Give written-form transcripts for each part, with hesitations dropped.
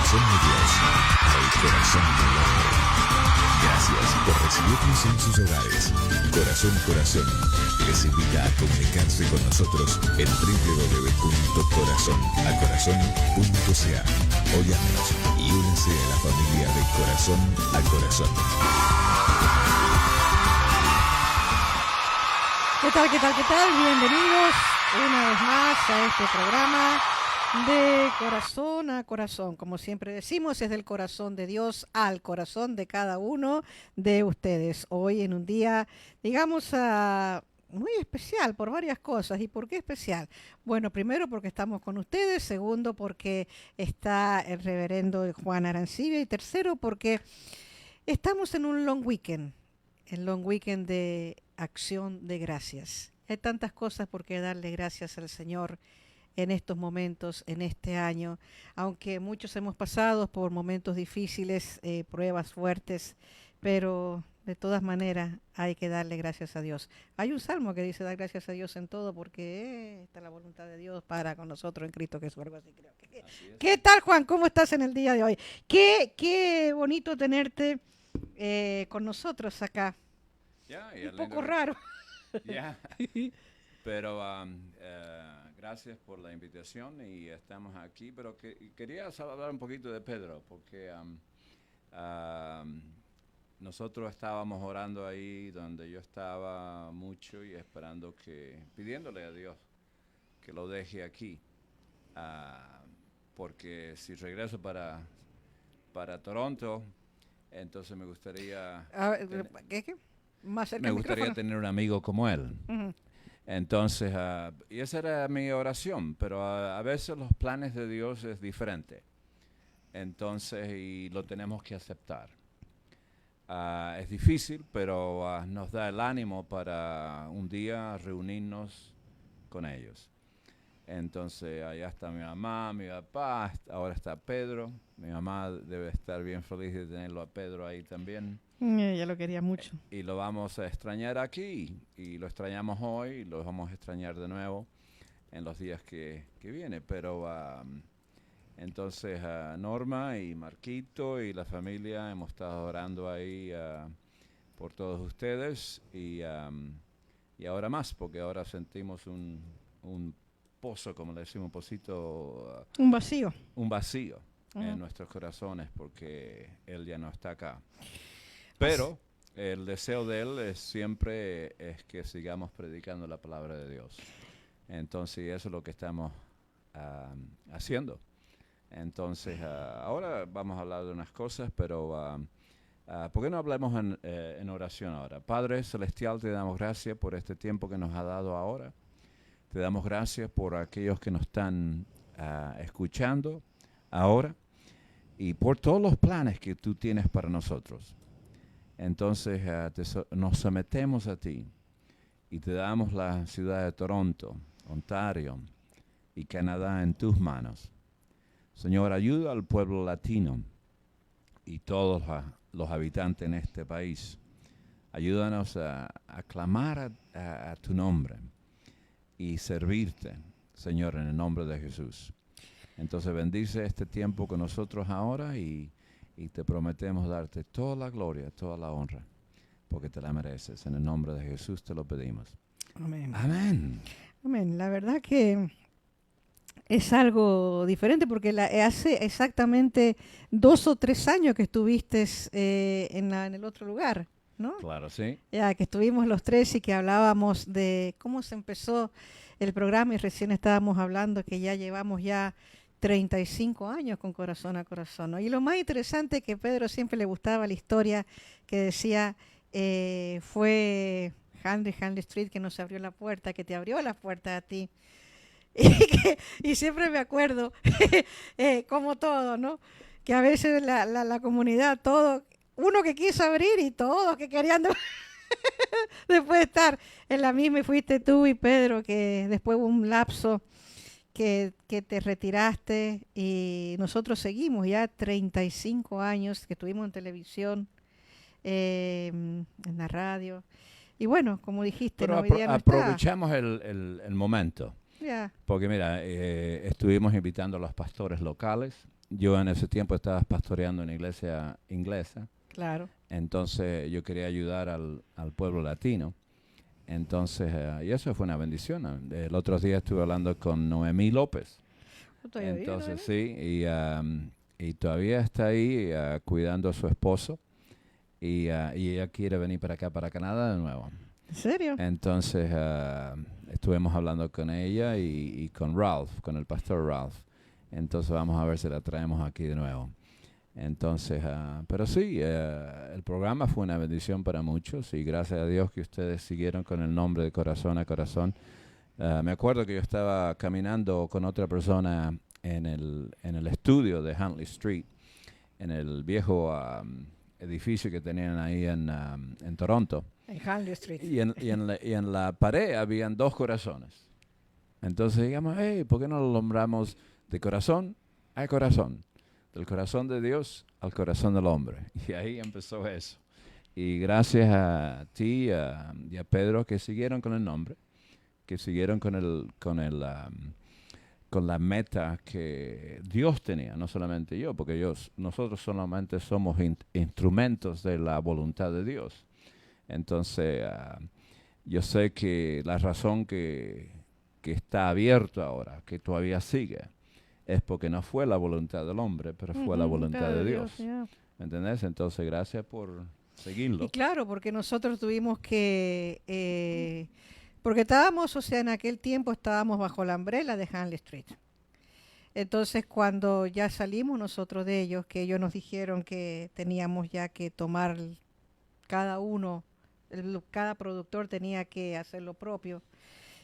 corazón de Dios, el corazón del hombre. Gracias por recibirnos en sus hogares. Corazón les invita a comunicarse con nosotros en www.corazonacorazon.ca o llámenos y únanse a la familia de Corazón a Corazón. ¿Qué tal? Bienvenidos una vez más a este programa de Corazón a Corazón. Como siempre decimos, es del corazón de Dios al corazón de cada uno de ustedes. Hoy en un día, digamos, muy especial por varias cosas. ¿Y por qué especial? Bueno, primero porque estamos con ustedes, segundo porque está el reverendo Juan Arancibia y tercero porque estamos en un long weekend, el long weekend de Acción de Gracias. Hay tantas cosas por qué darle gracias al Señor en estos momentos, en este año, aunque muchos hemos pasado por momentos difíciles, pruebas fuertes, pero de todas maneras hay que darle gracias a Dios. Hay un salmo que dice dar gracias a Dios en todo porque está la voluntad de Dios para con nosotros en Cristo Jesús, algo así creo. ¿Qué tal, Juan? ¿Cómo estás en el día de hoy? Qué bonito tenerte con nosotros acá. Un poco raro. Pero gracias por la invitación y estamos aquí, pero quería hablar un poquito de Pedro, porque nosotros estábamos orando ahí donde yo estaba mucho y pidiéndole a Dios que lo deje aquí, porque si regreso para Toronto, entonces me gustaría tener un amigo como él. Uh-huh. Entonces, y esa era mi oración, pero a veces los planes de Dios es diferente. Entonces, y lo tenemos que aceptar. Es difícil, pero nos da el ánimo para un día reunirnos con ellos. Entonces, allá está mi mamá, mi papá, ahora está Pedro. Mi mamá debe estar bien feliz de tenerlo a Pedro ahí también. Ella lo quería mucho. Y lo vamos a extrañar aquí, y lo extrañamos hoy, y lo vamos a extrañar de nuevo en los días que vienen. Pero entonces Norma y Marquito y la familia hemos estado orando ahí por todos ustedes, y ahora más, porque ahora sentimos un pozo, como le decimos, un vacío. Un vacío en nuestros corazones, porque Él ya no está acá. Pero el deseo de Él siempre es que sigamos predicando la palabra de Dios. Entonces, eso es lo que estamos haciendo. Entonces, ahora vamos a hablar de unas cosas, pero ¿por qué no hablamos en oración ahora? Padre Celestial, te damos gracias por este tiempo que nos ha dado ahora. Te damos gracias por aquellos que nos están escuchando ahora y por todos los planes que tú tienes para nosotros. Entonces nos sometemos a ti y te damos la ciudad de Toronto, Ontario y Canadá en tus manos. Señor, ayuda al pueblo latino y todos los habitantes en este país. Ayúdanos a clamar a tu nombre y servirte, Señor, en el nombre de Jesús. Entonces bendice este tiempo con nosotros ahora y te prometemos darte toda la gloria, toda la honra, porque te la mereces. En el nombre de Jesús te lo pedimos. Amén. Amén. Amén. La verdad que es algo diferente, porque hace exactamente 2 o 3 años que estuviste en el otro lugar, ¿no? Claro, sí. Ya que estuvimos los tres y que hablábamos de cómo se empezó el programa, y recién estábamos hablando que ya llevamos 35 años con Corazón a Corazón, ¿no? Y lo más interesante es que Pedro siempre le gustaba la historia que decía, fue Henry Street que nos abrió la puerta, que te abrió la puerta a ti. Y siempre me acuerdo, como todo, ¿no? Que a veces la comunidad, todo, uno que quiso abrir y todos que querían después de estar en la misma, y fuiste tú y Pedro, que después hubo un lapso que te retiraste, y nosotros seguimos ya 35 años que estuvimos en televisión, en la radio, y bueno, como dijiste, pero hoy día no aprovechamos el momento, yeah. porque mira, estuvimos invitando a los pastores locales yo en ese tiempo estaba pastoreando una iglesia inglesa. Claro. Entonces yo quería ayudar al pueblo latino. Entonces, y eso fue una bendición. El otro día estuve hablando con Noemí López. Entonces, sí, y todavía está ahí cuidando a su esposo. Y ella quiere venir para acá, para Canadá de nuevo. ¿En serio? Entonces, estuvimos hablando con ella y con Ralph, con el pastor Ralph. Entonces, vamos a ver si la traemos aquí de nuevo. Entonces, pero sí, el programa fue una bendición para muchos y gracias a Dios que ustedes siguieron con el nombre de Corazón a Corazón. Me acuerdo que yo estaba caminando con otra persona en el estudio de Huntley Street, en el viejo edificio que tenían ahí en Toronto. En Huntley Street. Y en la pared habían 2 corazones. Entonces digamos, hey, ¿por qué no lo nombramos de corazón a corazón? Del corazón de Dios al corazón del hombre. Y ahí empezó eso. Y gracias a ti y a Pedro que siguieron con el nombre, que siguieron con la meta que Dios tenía, no solamente yo, porque nosotros solamente somos instrumentos de la voluntad de Dios. Entonces, yo sé que la razón que está abierto ahora, que todavía sigue, es porque no fue la voluntad del hombre, pero fue la voluntad de Dios. ¿Me entendés? Entonces, gracias por seguirlo. Y claro, porque nosotros tuvimos que... porque estábamos, o sea, en aquel tiempo estábamos bajo la umbrella de Huntley Street. Entonces, cuando ya salimos nosotros de ellos, que ellos nos dijeron que teníamos ya que tomar cada uno, cada productor tenía que hacer lo propio.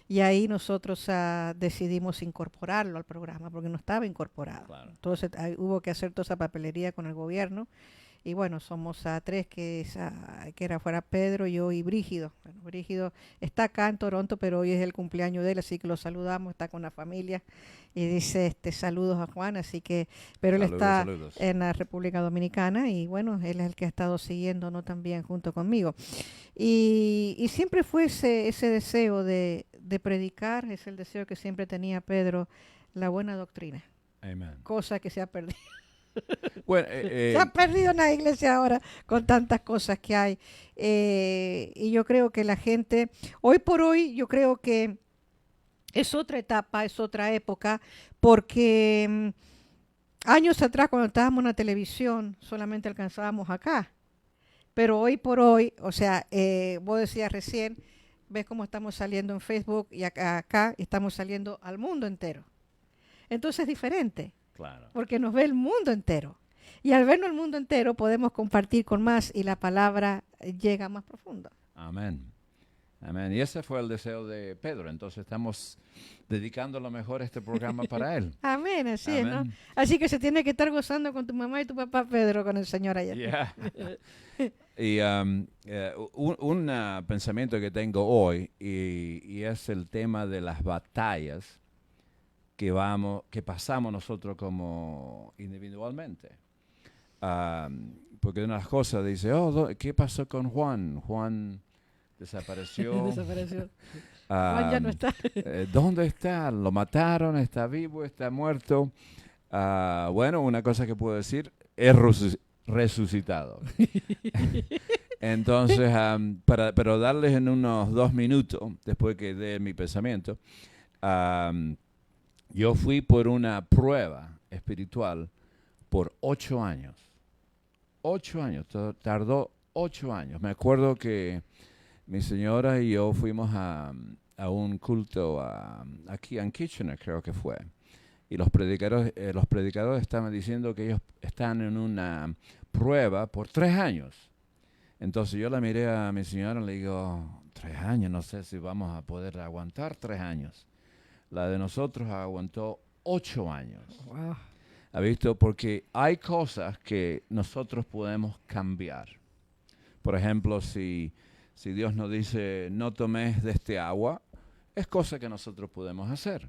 Y ahí nosotros decidimos incorporarlo al programa, porque no estaba incorporado. Claro. Entonces hubo que hacer toda esa papelería con el gobierno. Y bueno, somos 3, que fuera Pedro, yo y Brígido. Bueno, Brígido está acá en Toronto, pero hoy es el cumpleaños de él, así que lo saludamos, está con la familia. Y dice saludos a Juan, así que, pero él está saludos. en la República Dominicana y bueno, él es el que ha estado siguiendo, ¿no? También junto conmigo. Y siempre fue ese deseo de predicar, es el deseo que siempre tenía Pedro, la buena doctrina. Amen. Cosa que se ha perdido. Bueno, se ha perdido en la iglesia ahora con tantas cosas que hay. Y yo creo que la gente, hoy por hoy, yo creo que es otra etapa, es otra época, porque años atrás cuando estábamos en la televisión solamente alcanzábamos acá. Pero hoy por hoy, o sea, vos decías recién, ves cómo estamos saliendo en Facebook y acá estamos saliendo al mundo entero. Entonces es diferente. Claro. Porque nos ve el mundo entero. Y al vernos el mundo entero podemos compartir con más y la palabra llega más profundo. Amén. Amén. Y ese fue el deseo de Pedro. Entonces estamos dedicando lo mejor a este programa para él. Amén, así Amén. es, ¿no? Así que se tiene que estar gozando con tu mamá y tu papá, Pedro, con el Señor allá. Yeah. Y un pensamiento que tengo hoy y es el tema de las batallas que pasamos nosotros como individualmente. Porque una de las cosas dice, ¿qué pasó con Juan? Juan desapareció. Desapareció. Juan ya no está. ¿Dónde está? ¿Lo mataron? ¿Está vivo? ¿Está muerto? Bueno, una cosa que puedo decir, es resucitado. Entonces, pero darles en unos 2 minutos, después que dé mi pensamiento, yo fui por una prueba espiritual por 8 años. 8 años, tardó 8 años. Me acuerdo que mi señora y yo fuimos a un culto aquí en Kitchener, creo que fue. Y los predicadores estaban diciendo que ellos están en una prueba por 3 años. Entonces yo la miré a mi señora y le digo, 3 años, no sé si vamos a poder aguantar 3 años. La de nosotros aguantó 8 años. Wow. ¿Ha visto? Porque hay cosas que nosotros podemos cambiar. Por ejemplo, si Dios nos dice, no tomes de este agua, es cosa que nosotros podemos hacer.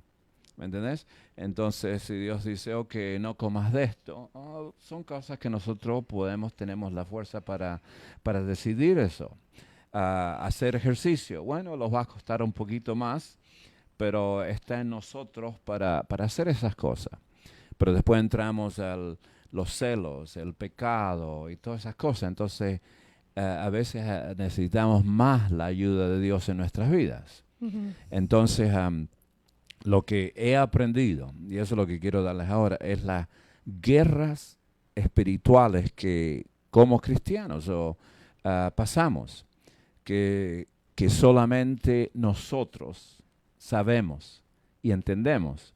¿Me entendés? Entonces, si Dios dice, ok, no comas de esto, son cosas que nosotros tenemos la fuerza para decidir eso. Hacer ejercicio, bueno, los va a costar un poquito más, pero está en nosotros para hacer esas cosas. Pero después entramos los celos, el pecado y todas esas cosas. Entonces, a veces necesitamos más la ayuda de Dios en nuestras vidas. Entonces, lo que he aprendido, y eso es lo que quiero darles ahora, es las guerras espirituales que como cristianos pasamos, que solamente nosotros sabemos y entendemos,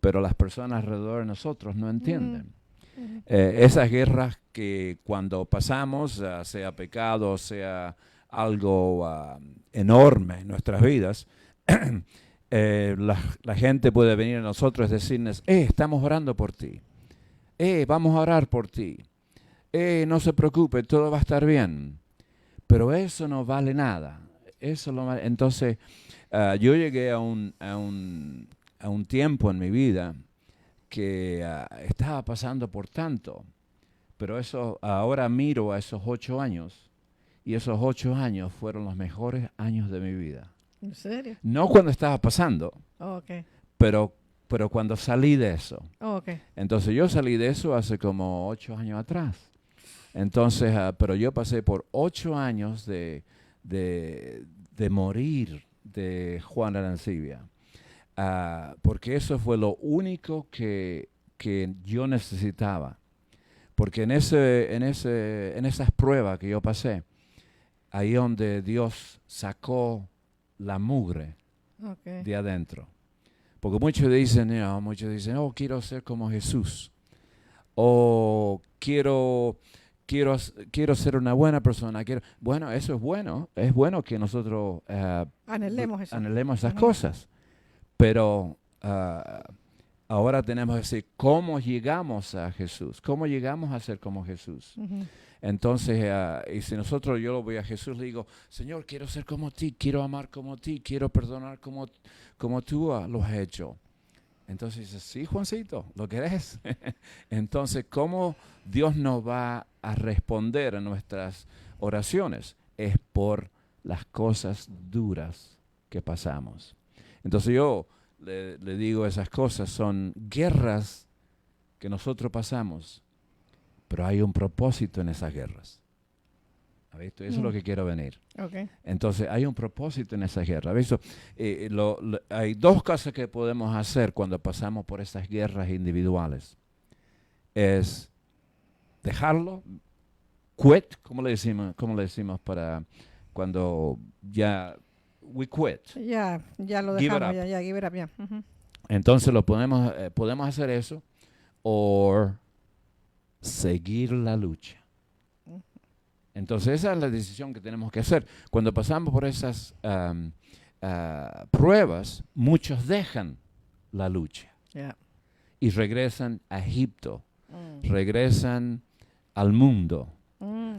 pero las personas alrededor de nosotros no entienden. Esas guerras que cuando pasamos, sea pecado, sea algo enorme en nuestras vidas, la gente puede venir a nosotros y decirnos, estamos orando por ti, vamos a orar por ti, no se preocupe, todo va a estar bien. Pero eso no vale nada. Entonces, yo llegué a un tiempo en mi vida que estaba pasando por tanto, pero eso ahora miro a esos 8 años, y esos 8 años fueron los mejores años de mi vida. ¿En serio? No cuando estaba pasando, Okay. pero cuando salí de eso. Okay. Entonces yo salí de eso hace como 8 años atrás. Entonces, pero yo pasé por 8 años de morir de Juan Arancibia. Porque eso fue lo único que yo necesitaba. Porque en esas pruebas que yo pasé, ahí donde Dios sacó la mugre de adentro. Porque muchos dicen, quiero ser como Jesús. O quiero ser una buena persona. Bueno, eso es bueno. Es bueno que nosotros anhelemos esas cosas. Pero ahora tenemos que decir cómo llegamos a Jesús. Cómo llegamos a ser como Jesús. Entonces, y si yo lo voy a Jesús, le digo, Señor, quiero ser como ti, quiero amar como ti, quiero perdonar como tú lo has hecho. Entonces dice, sí, Juancito, ¿lo querés? Entonces, ¿cómo Dios nos va a responder a nuestras oraciones? Es por las cosas duras que pasamos. Entonces yo le digo, esas cosas son guerras que nosotros pasamos, pero hay un propósito en esas guerras. ¿Ha visto? Eso es lo que quiero venir. Okay. Entonces, hay un propósito en esa guerra. ¿Ha visto? Hay 2 cosas que podemos hacer cuando pasamos por esas guerras individuales. Es dejarlo, quit, ¿cómo le decimos para cuando ya we quit? Ya lo Give it dejamos, up. ya, give it up, ya. Entonces, podemos hacer eso o seguir la lucha. Entonces, esa es la decisión que tenemos que hacer. Cuando pasamos por esas pruebas, muchos dejan la lucha y regresan a Egipto, regresan al mundo,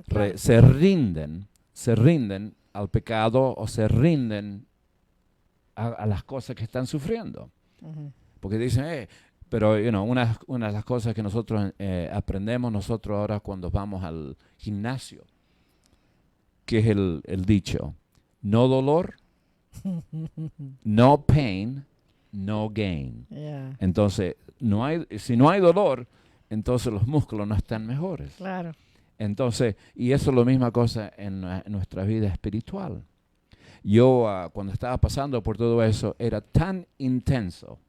Claro. se rinden al pecado o se rinden a las cosas que están sufriendo. Porque dicen, pero una de las cosas que nosotros aprendemos nosotros ahora cuando vamos al gimnasio, que es el dicho, no dolor, no pain, no gain. Yeah. Entonces, si no hay dolor, entonces los músculos no están mejores. Claro. Entonces, y eso es la misma cosa en nuestra vida espiritual. Yo cuando estaba pasando por todo eso, era tan intenso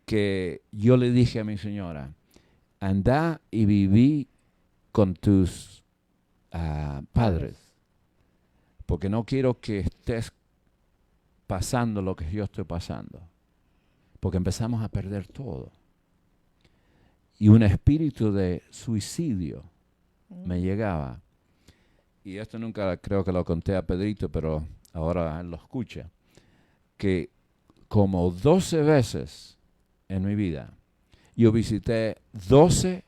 que yo le dije a mi señora, anda y viví con tus padres, porque no quiero que estés pasando lo que yo estoy pasando, porque empezamos a perder todo. Y un espíritu de suicidio me llegaba. Y esto nunca creo que lo conté a Pedrito, pero ahora él lo escucha, que como 12 veces en mi vida, yo visité 12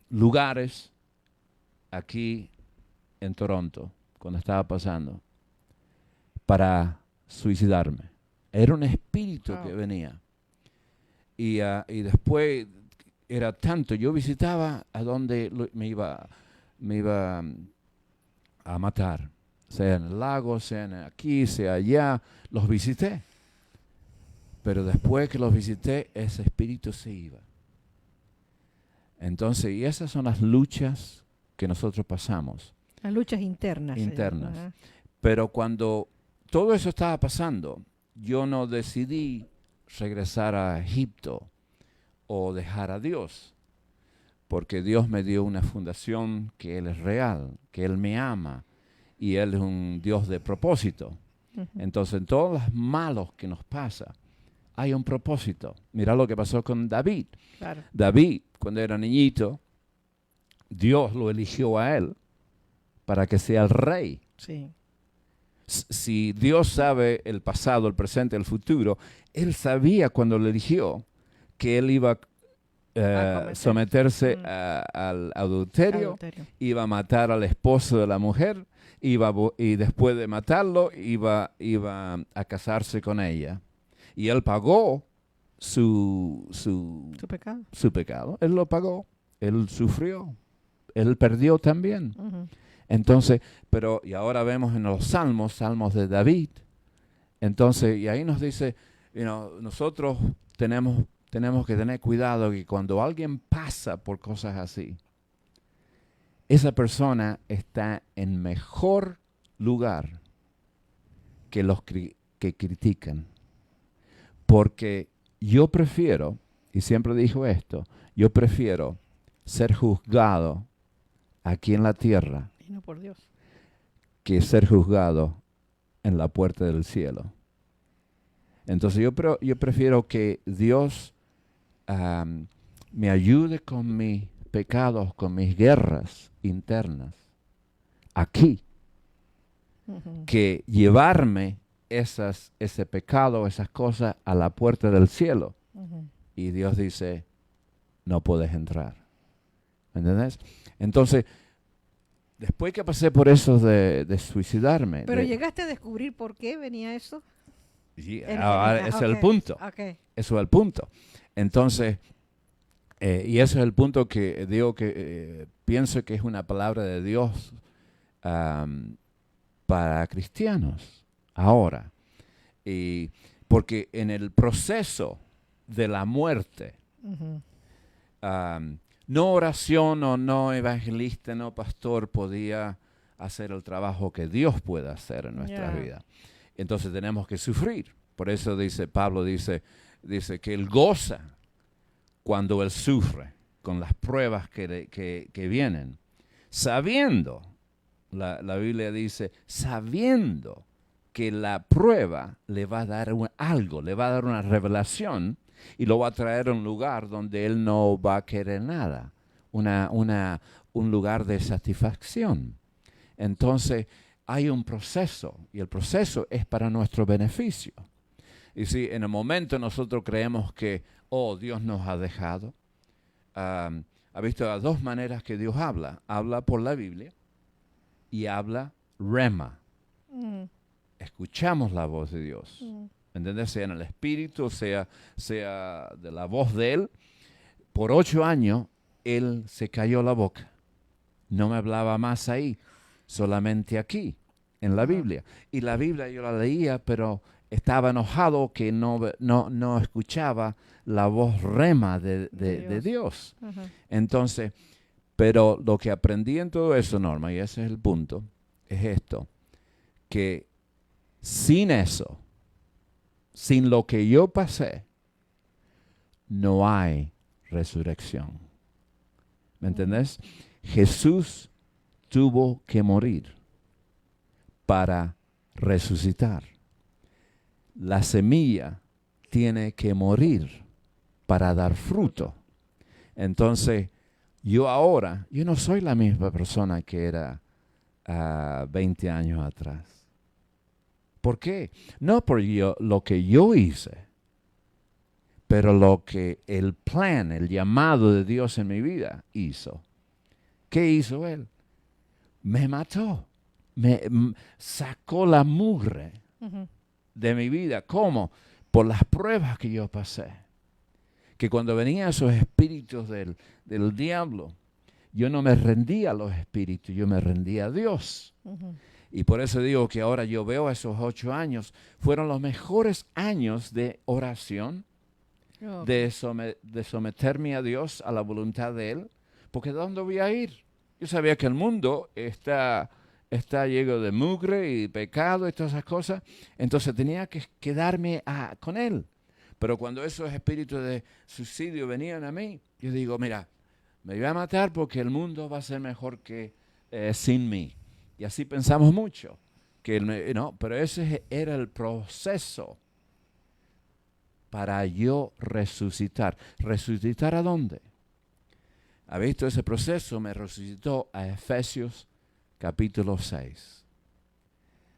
lugares aquí en Toronto, cuando estaba pasando, para suicidarme. Era un espíritu que venía. Y después era tanto, yo visitaba a donde me iba a matar, sea en el lago, sea aquí, sea allá, los visité. Pero después que los visité, ese espíritu se iba. Entonces, y esas son las luchas que nosotros pasamos. Las luchas internas. Internas. Pero cuando todo eso estaba pasando, yo no decidí regresar a Egipto o dejar a Dios, porque Dios me dio una fundación que Él es real, que Él me ama y Él es un Dios de propósito. Entonces, en todos los malos que nos pasa, hay un propósito. Mira lo que pasó con David. Claro. David, cuando era niñito, Dios lo eligió a él para que sea el rey. Sí. Si Dios sabe el pasado, el presente, el futuro, Él sabía cuando lo eligió que Él iba a someterse al adulterio, iba a matar al esposo de la mujer, y después de matarlo iba a casarse con ella. Y Él pagó su pecado. Él lo pagó, Él sufrió, Él perdió también. Entonces, y ahora vemos en los salmos de David. Entonces, y ahí nos dice, nosotros tenemos que tener cuidado que cuando alguien pasa por cosas así, esa persona está en mejor lugar que los que critican. Porque yo prefiero, y siempre dijo esto, yo prefiero ser juzgado aquí en la tierra y no por Dios, que ser juzgado en la puerta del cielo. Entonces yo prefiero que Dios me ayude con mis pecados, con mis guerras internas, aquí, que llevarme ese pecado, esas cosas a la puerta del cielo. Y Dios dice, no puedes entrar. ¿Entendés? Entonces, después que pasé por eso de suicidarme. ¿Pero llegaste a descubrir por qué venía eso? Sí, ese es el punto. Okay. Eso es el punto. Entonces, y ese es el punto que digo que pienso que es una palabra de Dios para cristianos ahora. Y porque en el proceso de la muerte, no oración o no evangelista, no pastor podía hacer el trabajo que Dios puede hacer en nuestras vidas. Entonces tenemos que sufrir. Por eso Pablo dice que él goza cuando él sufre con las pruebas que vienen. Sabiendo, la Biblia dice, sabiendo que la prueba le va a dar algo, le va a dar una revelación y lo va a traer a un lugar donde él no va a querer nada, un lugar de satisfacción. Entonces hay un proceso y el proceso es para nuestro beneficio. Y si en el momento nosotros creemos que, Dios nos ha dejado, ha visto las dos maneras que Dios habla. Habla por la Biblia y habla rema. Escuchamos la voz de Dios. ¿Entendés? Sea en el Espíritu, sea de la voz de Él. Por 8 años, Él se cayó la boca. No me hablaba más ahí, solamente aquí, en la Biblia. Y la Biblia yo la leía, pero estaba enojado que no escuchaba la voz rema de Dios. Entonces, pero lo que aprendí en todo eso, Norma, y ese es el punto, es esto, que sin eso, sin lo que yo pasé, no hay resurrección. ¿Me entendés? Jesús tuvo que morir para resucitar. La semilla tiene que morir para dar fruto. Entonces, yo no soy la misma persona que era 20 años atrás. ¿Por qué? No por lo que yo hice, pero lo que el plan, el llamado de Dios en mi vida hizo. ¿Qué hizo Él? Me mató, me sacó la mugre de mi vida. ¿Cómo? Por las pruebas que yo pasé. Que cuando venían esos espíritus del diablo, yo no me rendía a los espíritus, yo me rendía a Dios. Y por eso digo que ahora yo veo esos 8 años, fueron los mejores años de oración, de someterme a Dios, a la voluntad de Él, porque ¿de dónde voy a ir? Yo sabía que el mundo está lleno de mugre y pecado y todas esas cosas, entonces tenía que quedarme con Él. Pero cuando esos espíritus de suicidio venían a mí, yo digo, mira, me voy a matar porque el mundo va a ser mejor que sin mí. Y así pensamos mucho. Pero ese era el proceso para yo resucitar. ¿Resucitar a dónde? ¿Ha visto ese proceso? Me resucitó a Efesios capítulo 6.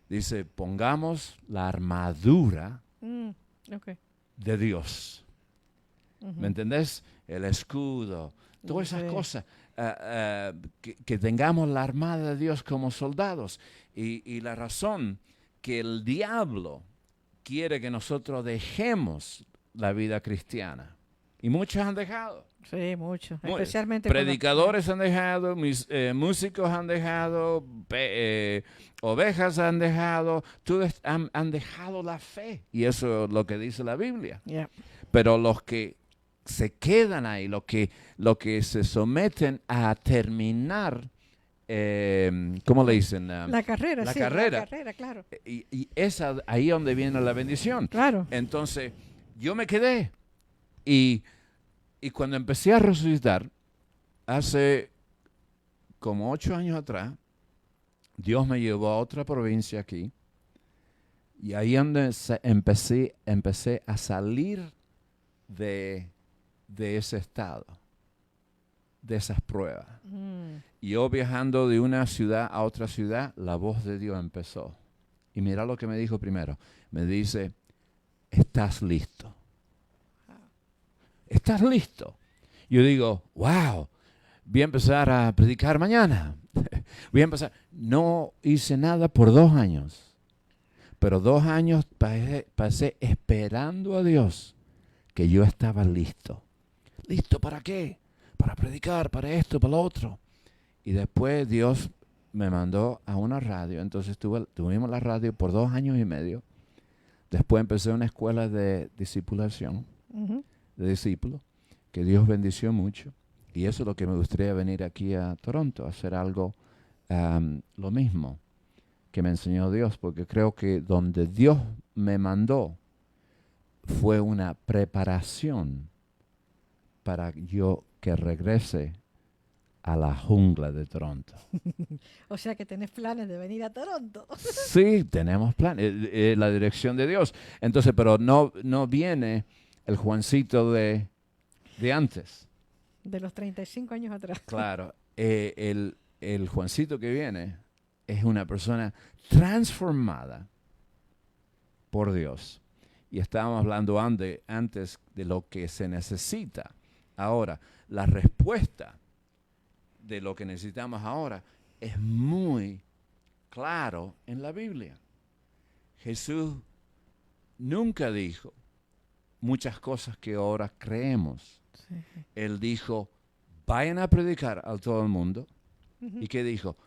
Dice, pongamos la armadura de Dios. ¿Me entendés? El escudo, todas esas cosas. Que tengamos la armada de Dios como soldados. Y la razón que el diablo quiere que nosotros dejemos la vida cristiana. Y muchos han dejado. Sí, muchos. Especialmente predicadores han dejado, músicos han dejado, ovejas han dejado, todos han dejado la fe. Y eso es lo que dice la Biblia. Yeah. Pero los que se quedan ahí, los que se someten a terminar, ¿cómo le dicen? La carrera, la sí, carrera. La carrera, claro. Y esa, ahí donde viene la bendición. Claro. Entonces, yo me quedé. Y cuando empecé a resucitar, hace como 8 años atrás, Dios me llevó a otra provincia aquí. Y ahí donde empecé a salir de ese estado, de esas pruebas. Y yo viajando de una ciudad a otra ciudad, la voz de Dios empezó. Y mira lo que me dijo primero. Me dice, ¿estás listo? ¿Estás listo? Yo digo, wow, voy a empezar a predicar mañana. Voy a empezar. No hice nada por 2 años. Pero 2 años pasé esperando a Dios que yo estaba listo. ¿Listo para qué? Para predicar, para esto, para lo otro. Y después Dios me mandó a una radio. Entonces tuvimos la radio por 2 años y medio. Después empecé una escuela de discipulación, de discípulos, que Dios bendició mucho. Y eso es lo que me gustaría venir aquí a Toronto, a hacer algo, lo mismo que me enseñó Dios, porque creo que donde Dios me mandó fue una preparación para yo que regrese a la jungla de Toronto. O sea que tenés planes de venir a Toronto. Sí, tenemos planes, la dirección de Dios. Entonces, pero no viene el Juancito de antes. De los 35 años atrás. Claro, el Juancito que viene es una persona transformada por Dios. Y estábamos hablando antes de lo que se necesita. Ahora, la respuesta de lo que necesitamos ahora es muy claro en la Biblia. Jesús nunca dijo muchas cosas que ahora creemos. Sí. Él dijo, vayan a predicar a todo el mundo. ¿Y qué dijo?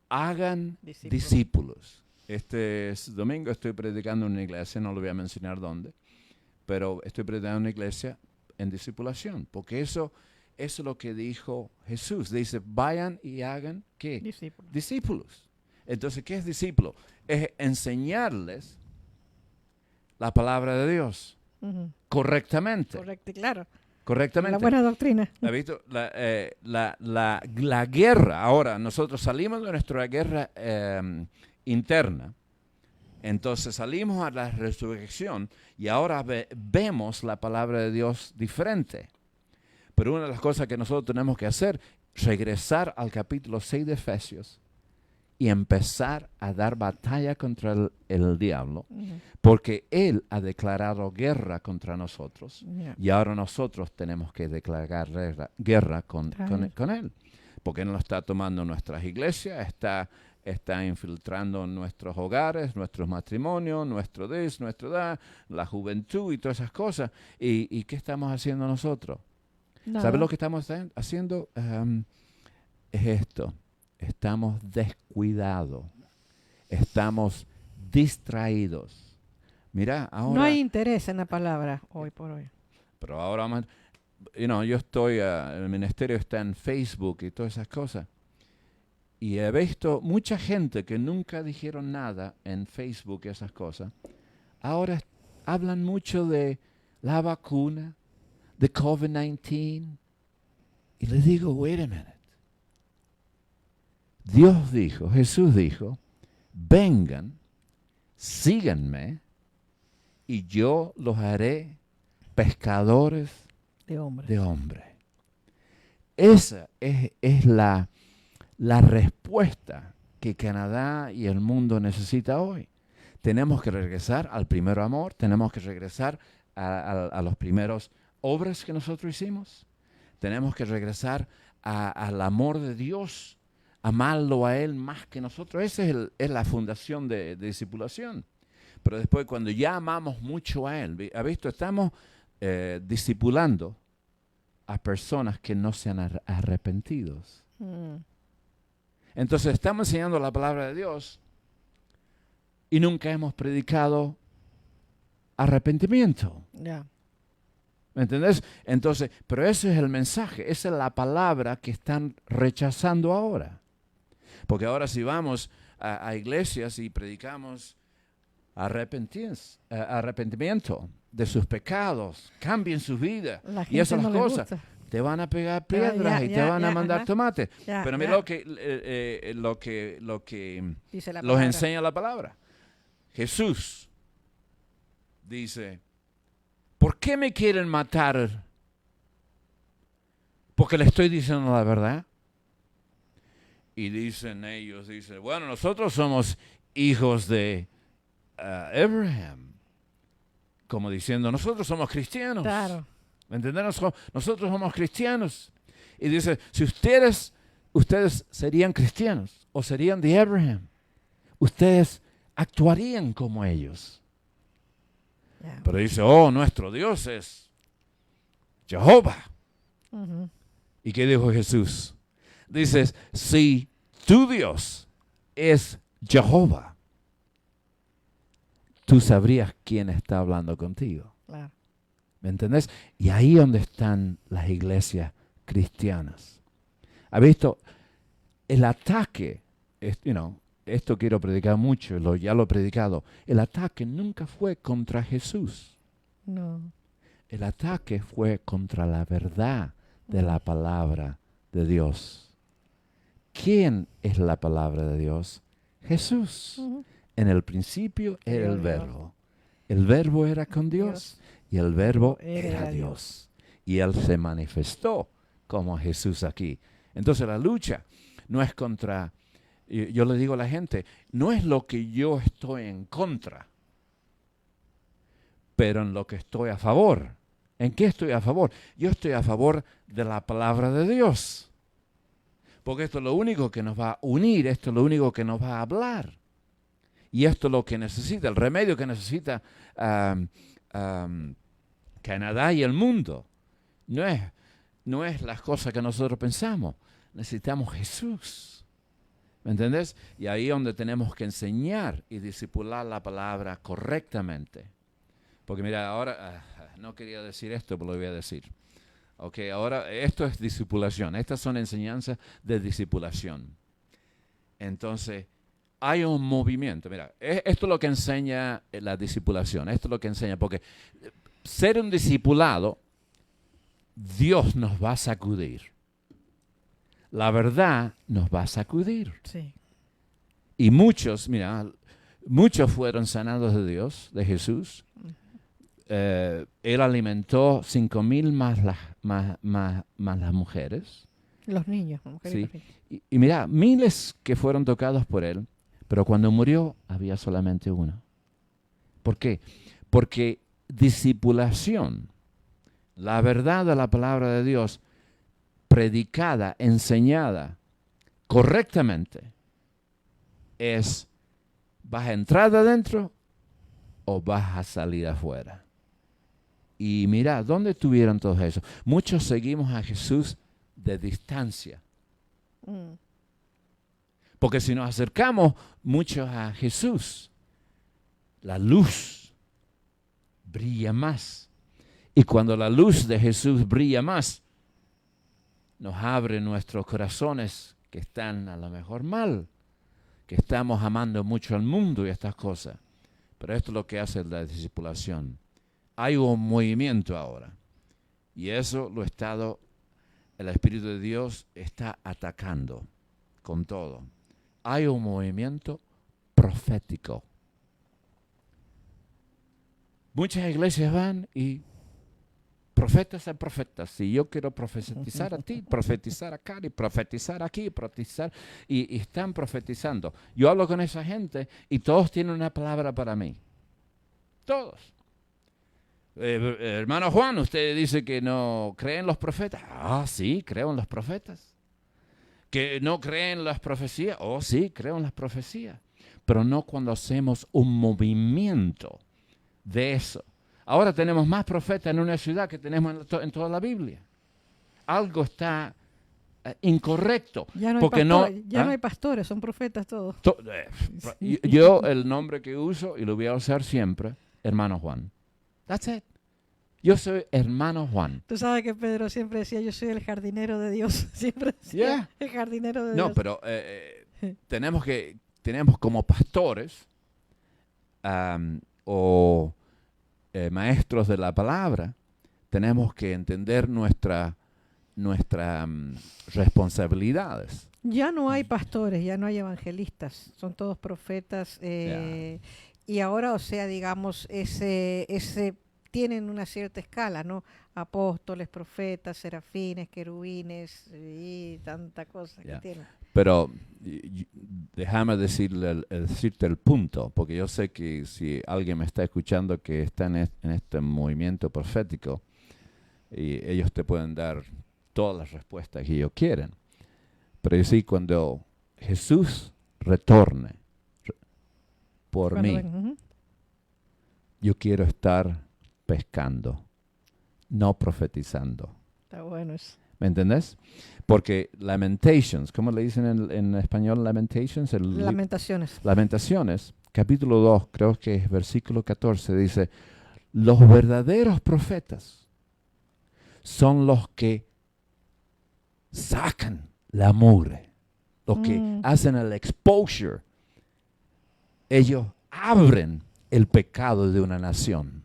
Hagan discípulos. Este domingo estoy predicando en una iglesia, no lo voy a mencionar dónde, pero estoy predicando en una iglesia en discipulación, porque eso es lo que dijo Jesús. Dice, vayan y hagan, ¿qué? Discípulos. Entonces, ¿qué es discípulo? Es enseñarles la palabra de Dios correctamente. Correcto, claro. Correctamente. La buena doctrina. ¿Ha visto? La guerra, ahora nosotros salimos de nuestra guerra interna, entonces salimos a la resurrección y ahora vemos la palabra de Dios diferente. Pero una de las cosas que nosotros tenemos que hacer es regresar al capítulo 6 de Efesios y empezar a dar batalla contra el diablo, porque él ha declarado guerra contra nosotros, y ahora nosotros tenemos que declarar guerra con él, porque él nos está tomando nuestras iglesias, está infiltrando nuestros hogares, nuestros matrimonios, nuestro la juventud y todas esas cosas. ¿Y qué estamos haciendo nosotros? No. ¿Sabes lo que estamos haciendo? Es esto. Estamos descuidados. estamos distraídos. Mira, ahora... No hay interés en la palabra hoy por hoy. Pero ahora vamos... yo estoy... el ministerio está en Facebook y todas esas cosas. Y he visto mucha gente que nunca dijeron nada en Facebook y esas cosas. Ahora hablan mucho de la vacuna, de COVID-19. Y les digo, wait a minute. Dios dijo, Jesús dijo, vengan, síganme, y yo los haré pescadores De hombre. de hombres. Esa es la respuesta que Canadá y el mundo necesita hoy. Tenemos que regresar al primer amor, tenemos que regresar a los primeros obras que nosotros hicimos, tenemos que regresar al amor de Dios, amarlo a Él más que nosotros. Esa es la fundación de discipulación. Pero después, cuando ya amamos mucho a Él, ¿ha visto? Estamos discipulando a personas que no se han arrepentido. Entonces estamos enseñando la palabra de Dios y nunca hemos predicado arrepentimiento. Ya. ¿Me entendés? Entonces, pero ese es el mensaje, esa es la palabra que están rechazando ahora. Porque ahora si vamos a iglesias y predicamos arrepentimiento de sus pecados, cambien su vida y esas no cosas, te van a pegar piedras y te van a mandar tomates. Pero mira lo que Dice la los palabra. enseña la palabra. Jesús dice, ¿por qué me quieren matar? Porque le estoy diciendo la verdad. Y dicen ellos, bueno, nosotros somos hijos de Abraham. Como diciendo, nosotros somos cristianos. Claro. ¿Me entienden? Nosotros somos cristianos. Y dice, si ustedes serían cristianos o serían de Abraham, ustedes actuarían como ellos. Ya. Pero dice, nuestro Dios es Jehová. Ujú. ¿Y qué dijo Jesús? Dices, si tu Dios es Jehová, tú sabrías quién está hablando contigo. Claro. ¿Me entendés? Y ahí es donde están las iglesias cristianas. ¿Ha visto? El ataque, esto quiero predicar mucho, ya lo he predicado. El ataque nunca fue contra Jesús. No. El ataque fue contra la verdad de la palabra de Dios. ¿Quién es la palabra de Dios? Jesús. Ujú. En el principio era el Dios. verbo. El verbo era con Dios. Y el verbo Era era Dios. Y Él se manifestó como Jesús aquí. Entonces la lucha no es contra, yo le digo a la gente, no es lo que yo estoy en contra, pero en lo que estoy a favor. ¿En qué estoy a favor? Yo estoy a favor de la palabra de Dios. Porque esto es lo único que nos va a unir, esto es lo único que nos va a hablar. Y esto es lo que necesita, el remedio que necesita Canadá y el mundo. No es las cosas que nosotros pensamos. Necesitamos Jesús. ¿Me entendés? Y ahí es donde tenemos que enseñar y discipular la palabra correctamente. Porque mira, ahora, no quería decir esto, pero lo voy a decir. Ok, ahora esto es discipulación. Estas son enseñanzas de discipulación. Entonces, hay un movimiento. Mira, esto es lo que enseña la discipulación. Esto es lo que enseña. Porque ser un discipulado, Dios nos va a sacudir. La verdad nos va a sacudir. Sí. Y muchos fueron sanados de Dios, de Jesús. Él alimentó 5,000 más las mujeres. Los niños. Las mujeres y Sí. los niños. Y mira, miles que fueron tocados por él, pero cuando murió había solamente uno. ¿Por qué? Porque discipulación, la verdad de la palabra de Dios, predicada, enseñada correctamente, es, ¿vas a entrar adentro o vas a salir afuera? Y mira, ¿dónde estuvieron todos esos? Muchos seguimos a Jesús de distancia. Mm. Porque si nos acercamos mucho a Jesús, la luz brilla más. Y cuando la luz de Jesús brilla más, nos abre nuestros corazones que están a lo mejor mal, que estamos amando mucho al mundo y estas cosas. Pero esto es lo que hace la discipulación. Hay un movimiento ahora. Y eso el Espíritu de Dios está atacando con todo. Hay un movimiento profético. Muchas iglesias van y profetas a profetas. Si yo quiero profetizar a ti, profetizar acá, y profetizar aquí, profetizar, y están profetizando. Yo hablo con esa gente y todos tienen una palabra para mí. Todos. Hermano Juan, usted dice que no cree en los profetas. Ah, sí, creo en los profetas. ¿Que no cree en las profecías? Oh, sí, creo en las profecías. Pero no cuando hacemos un movimiento de eso. Ahora tenemos más profetas en una ciudad que tenemos en toda la Biblia. Algo está incorrecto. Ya no hay porque pastores, no hay pastores, son profetas todos. Sí. Yo el nombre que uso, y lo voy a usar siempre, hermano Juan. That's it. Yo soy hermano Juan. Tú sabes que Pedro siempre decía, yo soy el jardinero de Dios. Siempre decía, el jardinero de Dios. No, pero tenemos como pastores o maestros de la palabra, tenemos que entender nuestras responsabilidades. Ya no hay pastores, ya no hay evangelistas, son todos profetas. Y ahora, o sea, digamos, tienen una cierta escala, ¿no? Apóstoles, profetas, serafines, querubines y tanta cosa que tienen. Pero déjame decirte el punto, porque yo sé que si alguien me está escuchando que está en este movimiento profético, y ellos te pueden dar todas las respuestas que ellos quieren. Pero yo sí, cuando Jesús retorne por mí, yo quiero estar pescando, no profetizando. Está bueno eso. ¿Me entendés? Porque Lamentations, ¿cómo le dicen en español Lamentations? Lamentaciones, capítulo 2, creo que es versículo 14, dice, los verdaderos profetas son los que sacan la mugre, los que hacen el exposure. Ellos abren el pecado de una nación.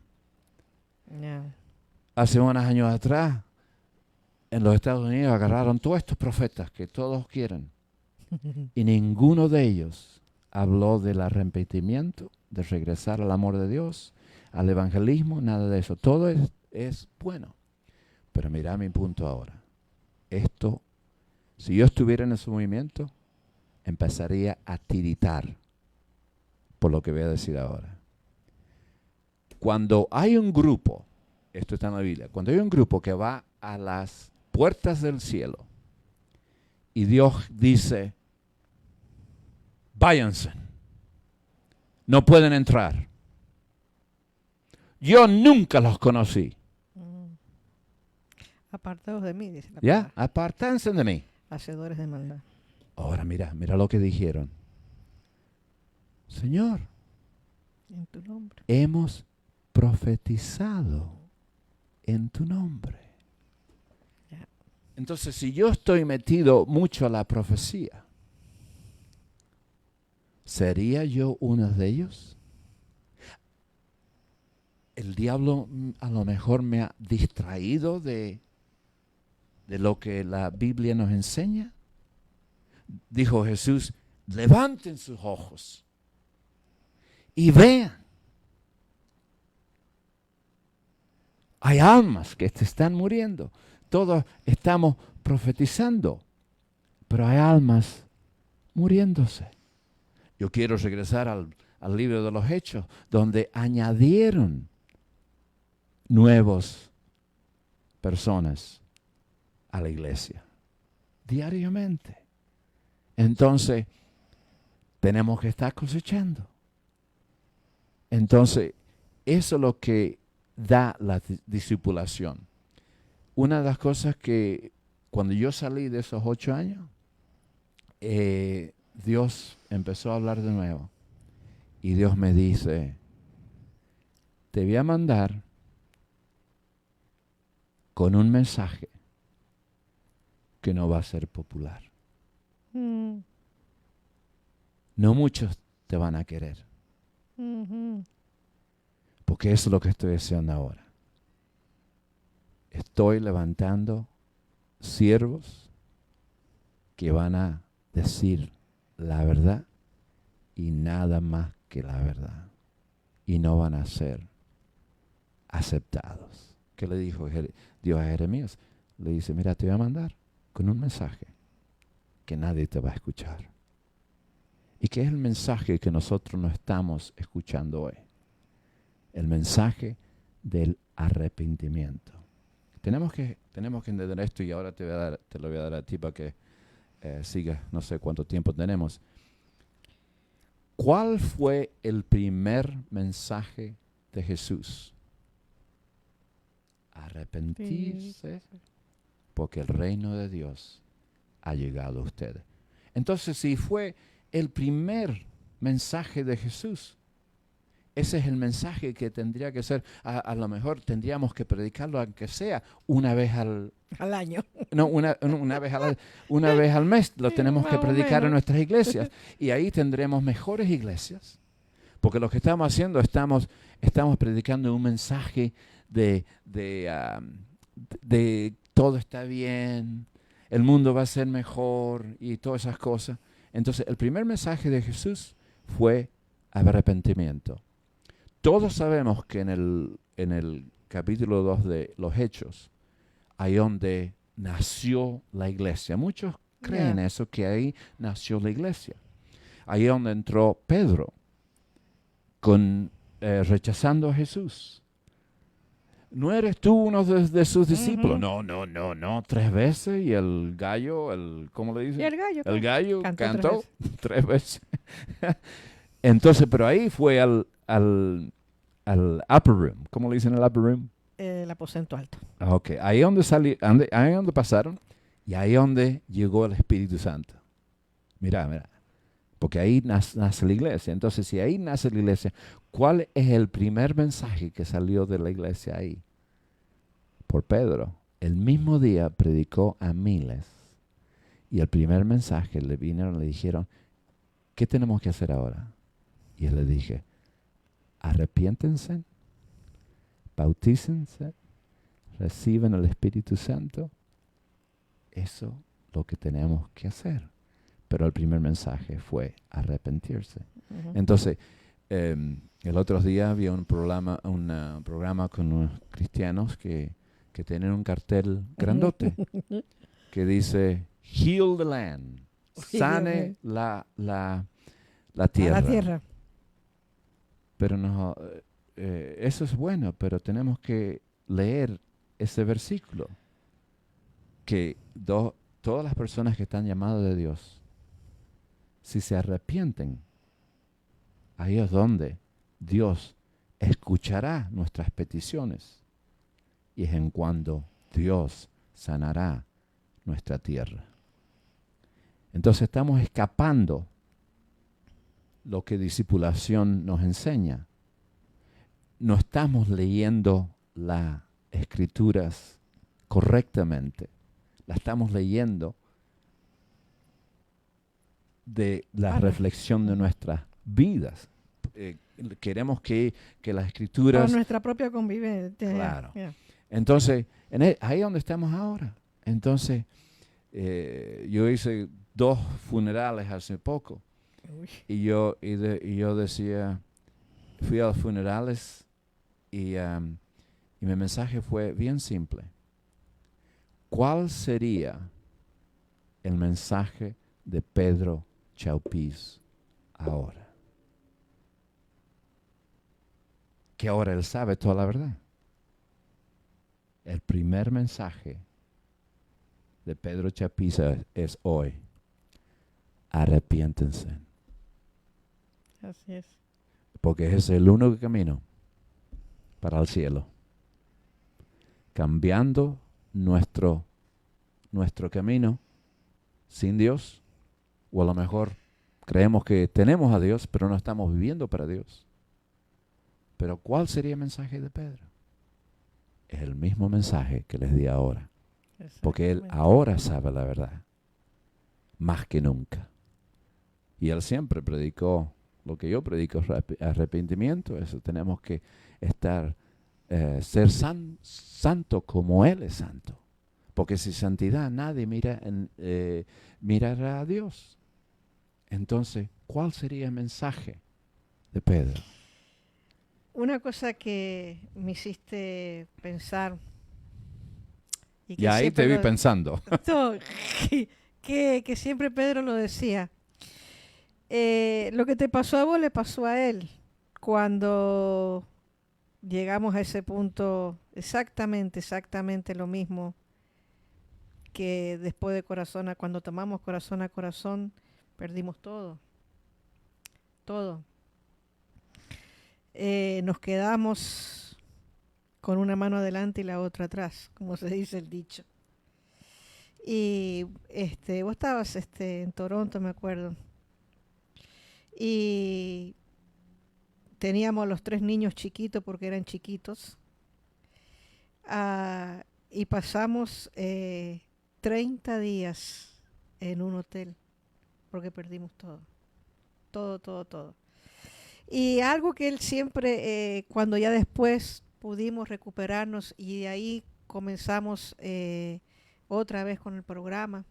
Hace unos años atrás, en los Estados Unidos agarraron todos estos profetas que todos quieren y ninguno de ellos habló del arrepentimiento, de regresar al amor de Dios, al evangelismo, nada de eso. Todo es bueno. Pero mira mi punto ahora. Si yo estuviera en ese movimiento, empezaría a tiritar por lo que voy a decir ahora. Cuando hay un grupo, esto está en la Biblia, cuando hay un grupo que va a las puertas del cielo y Dios dice, váyanse, no pueden entrar. Yo nunca los conocí. Apartados de mí, dice la palabra. Apártense de mí. Hacedores de maldad. Ahora mira lo que dijeron. Señor, en tu nombre hemos profetizado en tu nombre. Entonces, si yo estoy metido mucho a la profecía, ¿sería yo uno de ellos? El diablo a lo mejor me ha distraído de lo que la Biblia nos enseña. Dijo Jesús, levanten sus ojos y vean. Hay almas que se están muriendo. Todos estamos profetizando, pero hay almas muriéndose. Yo quiero regresar al libro de los Hechos, donde añadieron nuevas personas a la iglesia diariamente. Entonces, tenemos que estar cosechando. Entonces, eso es lo que da la discipulación. Una de las cosas que cuando yo salí de esos 8 años, Dios empezó a hablar de nuevo. Y Dios me dice, te voy a mandar con un mensaje que no va a ser popular. Mm. No muchos te van a querer. Ujú. Porque eso es lo que estoy haciendo ahora. Estoy levantando siervos que van a decir la verdad y nada más que la verdad. Y no van a ser aceptados. ¿Qué le dijo Dios a Jeremías? Le dice, mira, te voy a mandar con un mensaje que nadie te va a escuchar. ¿Y qué es el mensaje que nosotros no estamos escuchando hoy? El mensaje del arrepentimiento. Tenemos que entender esto, y ahora te lo voy a dar a ti para que sigas, no sé cuánto tiempo tenemos. ¿Cuál fue el primer mensaje de Jesús? Arrepentirse, porque el reino de Dios ha llegado a ustedes. Entonces, si fue el primer mensaje de Jesús, ese es el mensaje que tendría que ser, a lo mejor tendríamos que predicarlo aunque sea una vez al año. No, una vez al mes lo tenemos que Más o predicar en menos. nuestras iglesias. Y ahí tendremos mejores iglesias. Porque lo que estamos haciendo, estamos predicando un mensaje de todo está bien, el mundo va a ser mejor y todas esas cosas. Entonces, el primer mensaje de Jesús fue arrepentimiento. Todos sabemos que en el capítulo 2 de los Hechos, ahí donde nació la iglesia. Muchos creen eso, que ahí nació la iglesia. Ahí donde entró Pedro, rechazando a Jesús. ¿No eres tú uno de sus discípulos? Ujú. No. 3 veces. Y el gallo, ¿cómo le dicen? Y el gallo. El gallo Cantó cantó 3 veces. Entonces, pero ahí fue al upper room. ¿Cómo le dicen el upper room? El aposento alto. Ok, ahí donde ahí donde pasaron, y ahí donde llegó el Espíritu Santo. Mira, porque ahí nace la iglesia. Entonces, si ahí nace la iglesia, ¿cuál es el primer mensaje que salió de la iglesia ahí? Por Pedro. El mismo día predicó a miles. Y el primer mensaje le dijeron, ¿qué tenemos que hacer ahora? Y él le dije, arrepiéntense, bautícense, reciben el Espíritu Santo. Eso es lo que tenemos que hacer. Pero el primer mensaje fue arrepentirse. Ujú. Entonces, el otro día había un programa con unos cristianos que tienen un cartel grandote que dice, heal the land, sane la tierra. A la tierra. Pero no, eso es bueno, pero tenemos que leer ese versículo. Que todas las personas que están llamadas de Dios, si se arrepienten, ahí es donde Dios escuchará nuestras peticiones. Y es en cuando Dios sanará nuestra tierra. Entonces estamos escapando lo que discipulación nos enseña. No estamos leyendo las escrituras correctamente. La estamos leyendo de la reflexión de nuestras vidas. Queremos que las escrituras... Por nuestra propia convivencia. Claro. Entonces, ahí es donde estamos ahora. Entonces, yo hice 2 funerales hace poco. Uy. Y yo decía, fui a los funerales y mi mensaje fue bien simple. ¿Cuál sería el mensaje de Pedro Chaupís ahora? Que ahora él sabe toda la verdad. El primer mensaje de Pedro Chaupís es hoy. Arrepiéntense. Así es. Porque ese es el único camino para el cielo. Cambiando nuestro camino sin Dios, o a lo mejor Creemos que tenemos a Dios, pero no estamos viviendo para Dios. Pero ¿cuál sería el mensaje de Pedro? Es el mismo mensaje que les di ahora. Porque él ahora sabe la verdad, más que nunca. Y él siempre predicó lo que yo predico, arrepentimiento. Eso tenemos que ser santo como él es santo. Porque sin santidad nadie mirará a Dios. Entonces, ¿cuál sería el mensaje de Pedro? Una cosa que me hiciste pensar. Y ahí te vi pensando. Que siempre Pedro lo decía. Lo que te pasó a vos le pasó a él. Cuando llegamos a ese punto, exactamente lo mismo que después de cuando tomamos corazón a corazón, perdimos todo. Todo. Nos quedamos con una mano adelante y la otra atrás, como se dice el dicho. Y vos estabas en Toronto, me acuerdo. Y teníamos los 3 niños chiquitos porque eran chiquitos. Y pasamos 30 días en un hotel porque perdimos todo. Todo. Y algo que él siempre, cuando ya después pudimos recuperarnos y de ahí comenzamos otra vez con el programa,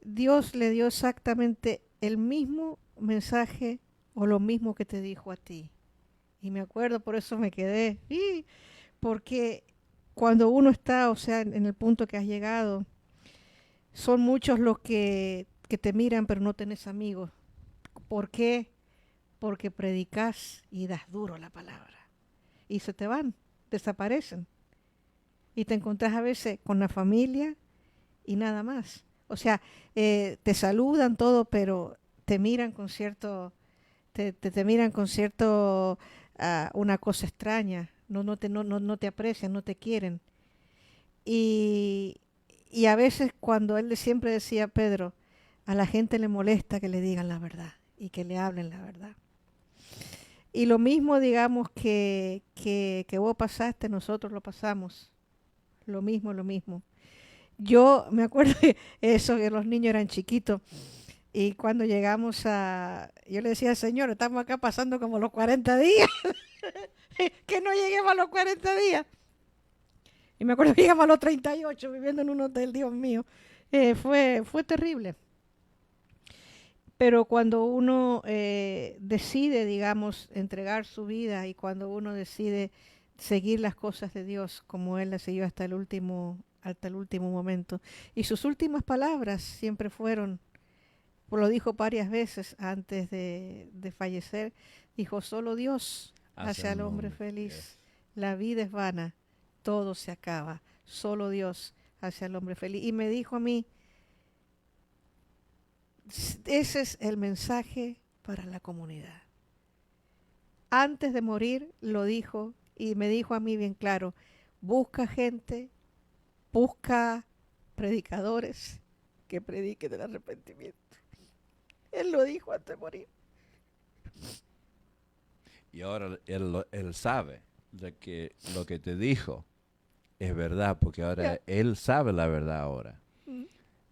Dios le dio exactamente el mismo mensaje o lo mismo que te dijo a ti. Y me acuerdo, por eso me quedé. Porque cuando uno está, o sea, en el punto que has llegado, son muchos los que te miran pero no tenés amigos. ¿Por qué? Porque predicas y das duro la palabra. Y se te van, desaparecen. Y te encontrás a veces con la familia y nada más. O sea, te saludan todo, pero te miran con cierto, te miran con cierto, una cosa extraña. No te aprecian, no te quieren. Y a veces cuando él siempre decía, Pedro, a la gente le molesta que le digan la verdad y que le hablen la verdad. Y lo mismo, digamos, que vos pasaste, nosotros lo pasamos. Lo mismo. Yo me acuerdo de eso, que los niños eran chiquitos. Y cuando llegamos yo le decía, Señor, estamos acá pasando como los 40 días. Que no lleguemos a los 40 días. Y me acuerdo que llegamos a los 38 viviendo en un hotel, Dios mío. Fue terrible. Pero cuando uno decide, digamos, entregar su vida y cuando uno decide seguir las cosas de Dios como Él las siguió hasta el último momento. Y sus últimas palabras siempre fueron, lo dijo varias veces antes de fallecer, dijo, solo Dios hace al hombre feliz. Yes. La vida es vana, todo se acaba, solo Dios hace al hombre feliz. Y me dijo a mí, ese es el mensaje para la comunidad. Antes de morir lo dijo y me dijo a mí bien claro, busca gente, busca predicadores que prediquen del arrepentimiento. Él lo dijo antes de morir. Y ahora él sabe de que lo que te dijo es verdad, porque ahora él sabe la verdad ahora.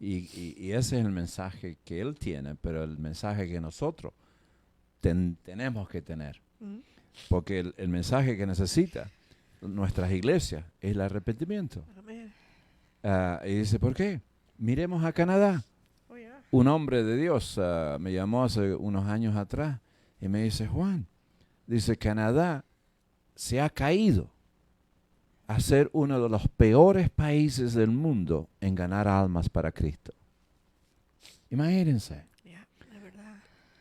Y ese es el mensaje que él tiene, pero el mensaje que nosotros tenemos que tener. Porque el mensaje que necesita nuestras iglesias es el arrepentimiento. Y dice, ¿por qué? Miremos a Canadá. Un hombre de Dios me llamó hace unos años atrás y me dice, Juan, dice, Canadá se ha caído a ser uno de los peores países del mundo en ganar almas para Cristo. Imagínense. La verdad.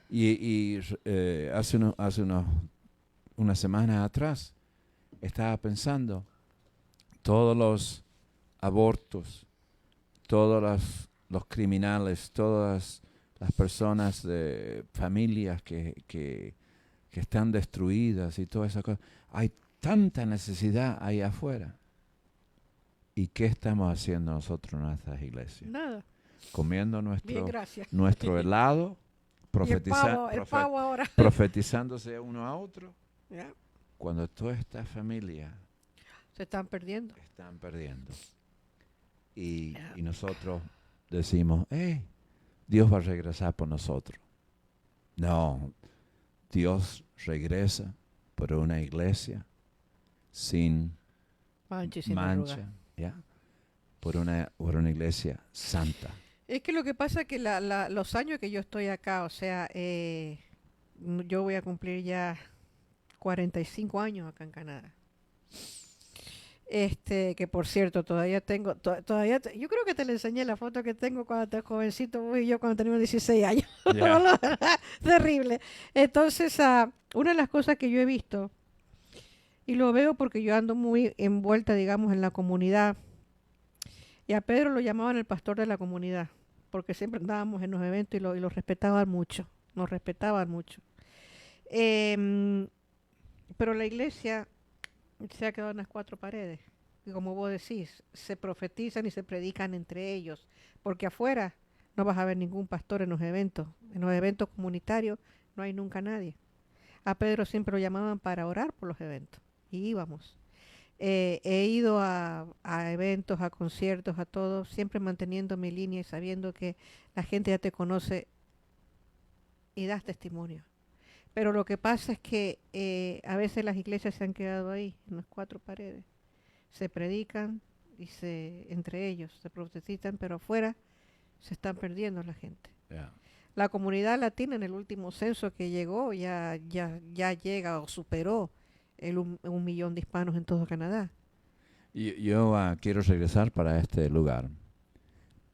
Y hace unas semanas atrás estaba pensando, todos los abortos, todos los criminales, todas las personas de familias que están destruidas y todas esas cosas, hay tanta necesidad ahí afuera. ¿Y qué estamos haciendo nosotros en nuestras iglesias? Nada. Comiendo nuestro helado el pavo ahora. profetizándose uno a otro, Ya, cuando toda esta familia se están perdiendo. están perdiendo. Y Ya. nosotros decimos, Dios va a regresar por nosotros. No, Dios regresa por una iglesia sin Mancha y sin mancha, arruga. ¿ya? Por una iglesia santa. Es que lo que pasa es que los años que yo estoy acá, o sea, yo voy a cumplir ya 45 años acá en Canadá. Que por cierto, todavía tengo, yo creo que te le enseñé la foto que tengo cuando te jovencito, vos y yo cuando teníamos 16 años. Ya. Terrible. Entonces, una de las cosas que yo he visto, y lo veo porque yo ando muy envuelta, digamos, en la comunidad, y a Pedro lo llamaban el pastor de la comunidad, porque siempre andábamos en los eventos y lo respetaban mucho, nos respetaban mucho. Pero la iglesia se ha quedado en las cuatro paredes. Y como vos decís, se profetizan y se predican entre ellos, porque afuera no vas a ver ningún pastor en los eventos comunitarios no hay nunca nadie. A Pedro siempre lo llamaban para orar por los eventos, y íbamos. He ido a eventos, a conciertos, a todo, siempre manteniendo mi línea y sabiendo que la gente ya te conoce y das testimonio. Pero lo que pasa es que a veces las iglesias se han quedado ahí, en las cuatro paredes. Se predican y entre ellos se profetizan, pero afuera se están perdiendo la gente. Yeah. La comunidad latina en el último censo que llegó ya llega o superó un millón de hispanos en todo Canadá. Yo quiero regresar para este lugar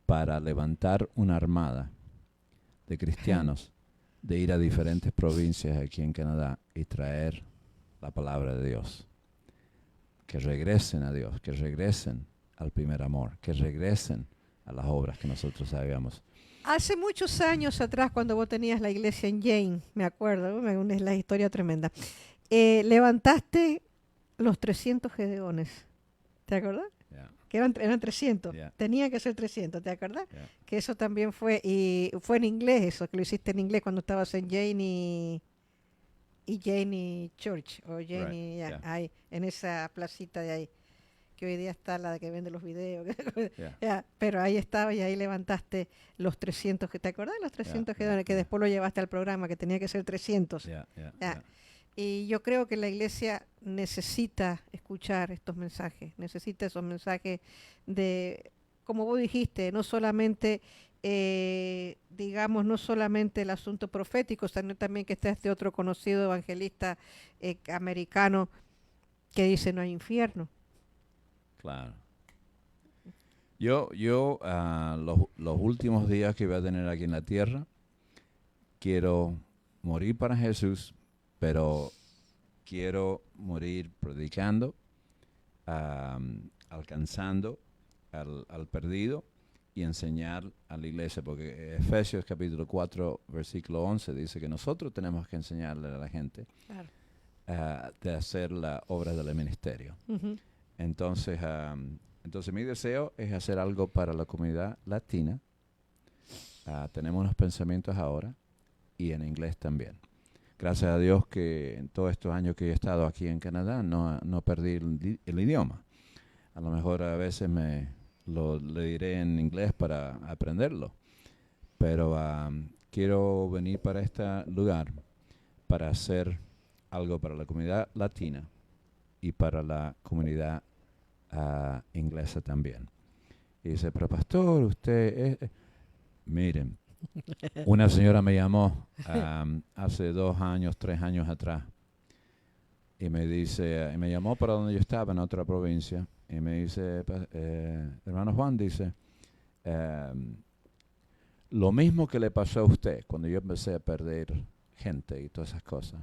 para levantar una armada de cristianos, de ir a diferentes provincias aquí en Canadá y traer la palabra de Dios. Que regresen a Dios, que regresen al primer amor, que regresen a las obras que nosotros sabíamos. Hace muchos años atrás, cuando vos tenías la iglesia en Jane, me acuerdo, es la historia tremenda, levantaste los 300 gedeones, ¿te acordás? Yeah. Que eran 300, Yeah. tenía que ser 300, ¿te acordás? Yeah. Que eso también fue, y fue en inglés eso, que lo hiciste en inglés cuando estabas en Jane y Church, o Jane Right, yeah. ahí, en esa placita de ahí, que hoy día está la que vende los videos, Yeah. ya, pero ahí estaba y ahí levantaste los 300, ¿te acordás de los 300 Yeah, gedeones? yeah, Que yeah. después lo llevaste al programa, que tenía que ser 300. Yeah, yeah, Ya. yeah. Y yo creo que la iglesia necesita escuchar estos mensajes, necesita esos mensajes de, como vos dijiste, no solamente, digamos, no solamente el asunto profético, sino también que está este otro conocido evangelista americano que dice no hay infierno. Claro. Yo los últimos días que voy a tener aquí en la tierra, quiero morir para Jesús, pero quiero morir predicando, alcanzando al perdido y enseñar a la iglesia, porque Efesios capítulo 4, versículo 11 dice que nosotros tenemos que enseñarle a la gente Claro. de hacer la obra del ministerio. Uh-huh. Entonces mi deseo es hacer algo para la comunidad latina. Tenemos unos pensamientos ahora y en inglés también. Gracias a Dios que en todos estos años que he estado aquí en Canadá no perdí el idioma. A lo mejor a veces le diré en inglés para aprenderlo. Pero quiero venir para este lugar para hacer algo para la comunidad latina y para la comunidad inglesa también. Y dice, pero pastor, usted miren, una señora me llamó hace 2 años, 3 años atrás y me dice, me llamó para donde yo estaba en otra provincia y me dice, hermano Juan, dice, lo mismo que le pasó a usted cuando yo empecé a perder gente y todas esas cosas,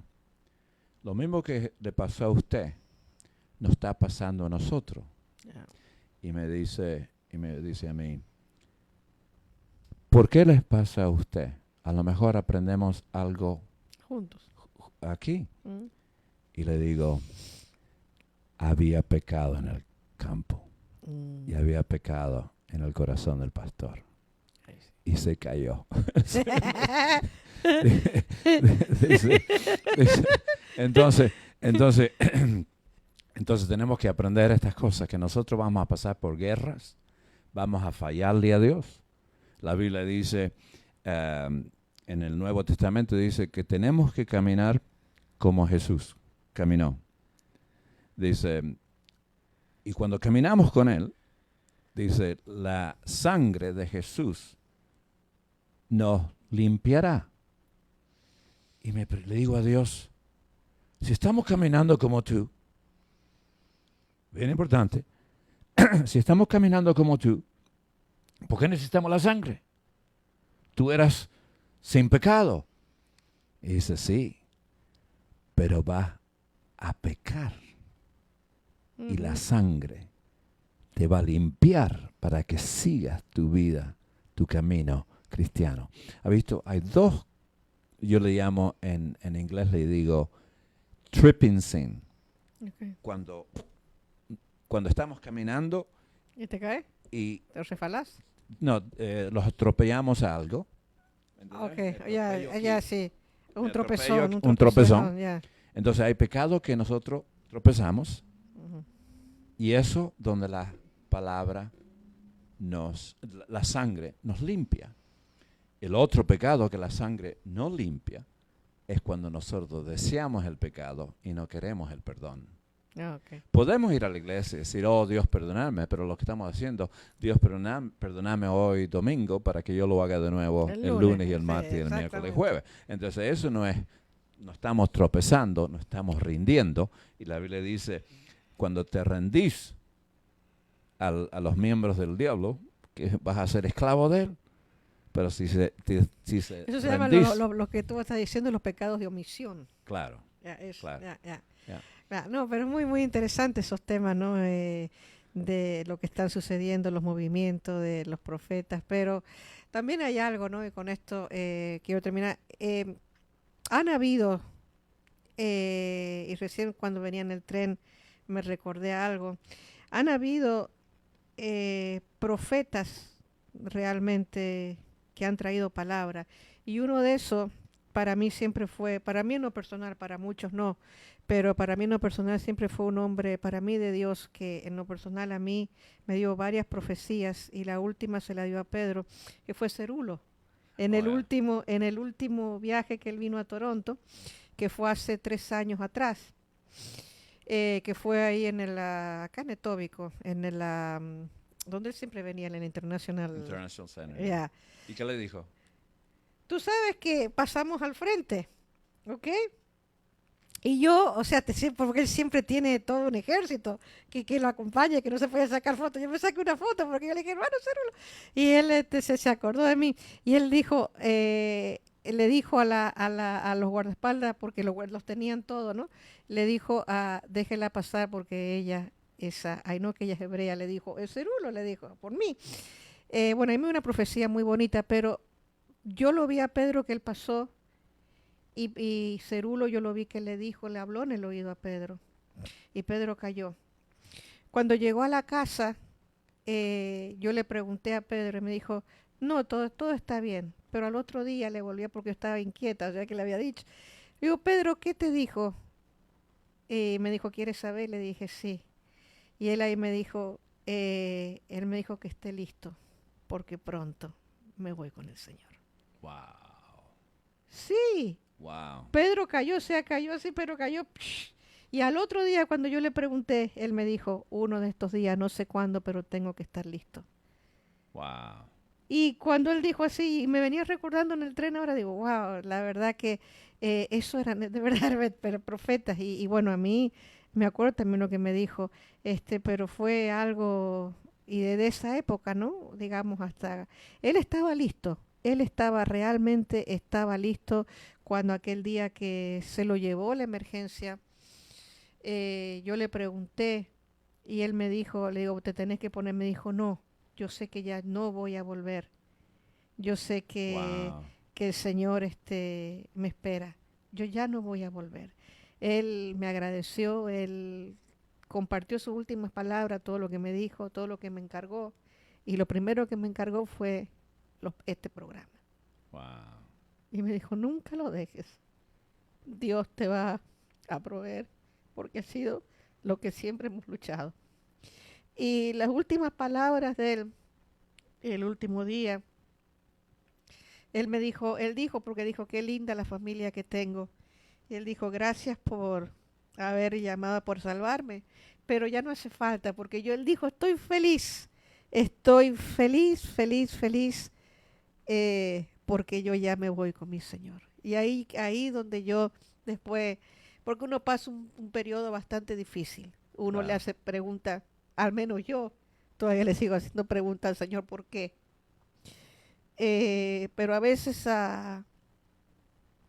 lo mismo que le pasó a usted nos está pasando a nosotros. Yeah. Y me dice a mí, ¿por qué les pasa a usted? A lo mejor aprendemos algo Juntos. aquí. Mm. Y le digo, había pecado en el campo Mm. y había pecado en el corazón del pastor. y se cayó. Dice, entonces tenemos que aprender estas cosas, que nosotros vamos a pasar por guerras, vamos a fallarle a Dios. La Biblia dice, en el Nuevo Testamento dice que tenemos que caminar como Jesús caminó. Dice, y cuando caminamos con Él, dice, la sangre de Jesús nos limpiará. Y le digo a Dios, si estamos caminando como tú, bien importante, si estamos caminando como tú, ¿por qué necesitamos la sangre? Tú eras sin pecado. Y dice, sí, pero vas a pecar. Y la sangre te va a limpiar para que sigas tu vida, tu camino cristiano. ¿Ha visto? Hay dos, yo le llamo, en inglés le digo, tripping sin. Okay. Cuando estamos caminando. ¿Y te caes? Y ¿Te resbalas? no, los atropellamos a algo. Ok, ya sí. Un tropezón. Un tropezón. Yeah. Entonces hay pecado que nosotros tropezamos. Y eso donde la palabra la sangre nos limpia. El otro pecado que la sangre no limpia es cuando nosotros deseamos el pecado y no queremos el perdón. Okay. Podemos ir a la iglesia y decir, oh Dios, perdonadme, pero lo que estamos haciendo, Dios, perdonadme hoy domingo para que yo lo haga de nuevo el lunes y el martes y el miércoles y jueves. Entonces eso no estamos tropezando, no estamos rindiendo. Y la Biblia dice, cuando te rendís a los miembros del diablo, que vas a ser esclavo de él. Pero si se eso se llama lo que tú estás diciendo, los pecados de omisión. Claro. Claro. No, pero es muy, muy interesante esos temas, ¿no? De lo que están sucediendo, los movimientos de los profetas. Pero también hay algo, ¿no? Y con esto quiero terminar. Han habido, y recién cuando venía en el tren me recordé algo, han habido profetas realmente que han traído palabra. Y uno de esos, para mí siempre fue, para mí en lo personal, para muchos no, pero para mí en lo personal siempre fue un hombre, para mí de Dios, que en lo personal a mí me dio varias profecías y la última se la dio a Pedro, que fue Cerulo. En el último viaje que él vino a Toronto, que fue hace 3 años atrás, que fue ahí acá en Etobicoke, donde él siempre venía, en el International Center. Yeah. ¿Y qué le dijo? Tú sabes que pasamos al frente, ¿ok? Y yo, o sea, porque él siempre tiene todo un ejército que lo acompaña, que no se puede sacar fotos. Yo me saqué una foto porque yo le dije, hermano, Cerulo. Y él se acordó de mí. Y él dijo, le dijo a los guardaespaldas, porque los tenían todos, ¿no? Le dijo, déjela pasar porque ella, que ella es hebrea, le dijo, Cerulo, le dijo, por mí. Bueno, a mí una profecía muy bonita, pero yo lo vi a Pedro que él pasó. Y Cerulo yo lo vi que le habló en el oído a Pedro. Y Pedro cayó. Cuando llegó a la casa, yo le pregunté a Pedro y me dijo, no, todo está bien. Pero al otro día le volví porque yo estaba inquieta, o sea que le había dicho. Le digo, Pedro, ¿qué te dijo? Y me dijo, ¿quieres saber? Le dije, sí. Y él ahí me dijo, él me dijo que esté listo, porque pronto me voy con el Señor. Wow. Sí. Wow. Pedro cayó, cayó así, pero cayó. Y al otro día, cuando yo le pregunté, él me dijo, uno de estos días, no sé cuándo, pero tengo que estar listo. Wow. Y cuando él dijo así, y me venía recordando en el tren, ahora digo, wow, la verdad que eso eran de verdad profetas. Y bueno, a mí me acuerdo también lo que me dijo, pero fue algo, y de esa época, ¿no? Digamos, hasta, él estaba listo. Él realmente estaba listo cuando aquel día que se lo llevó la emergencia, yo le pregunté y él me dijo, le digo, te tenés que poner, me dijo, no, yo sé que ya no voy a volver. Yo sé que el Señor me espera. Yo ya no voy a volver. Él me agradeció, él compartió sus últimas palabras, todo lo que me dijo, todo lo que me encargó. Y lo primero que me encargó fue este programa. Wow. Y me dijo, nunca lo dejes. Dios te va a proveer, porque ha sido lo que siempre hemos luchado. Y las últimas palabras de él, el último día, él dijo, porque dijo, qué linda la familia que tengo. Y él dijo, gracias por haber llamado, por salvarme, pero ya no hace falta, porque él dijo, estoy feliz, porque yo ya me voy con mi Señor. Y ahí donde yo después, porque uno pasa un periodo bastante difícil, uno Claro. le hace preguntas, al menos yo todavía le sigo haciendo preguntas al Señor, ¿por qué? Pero a veces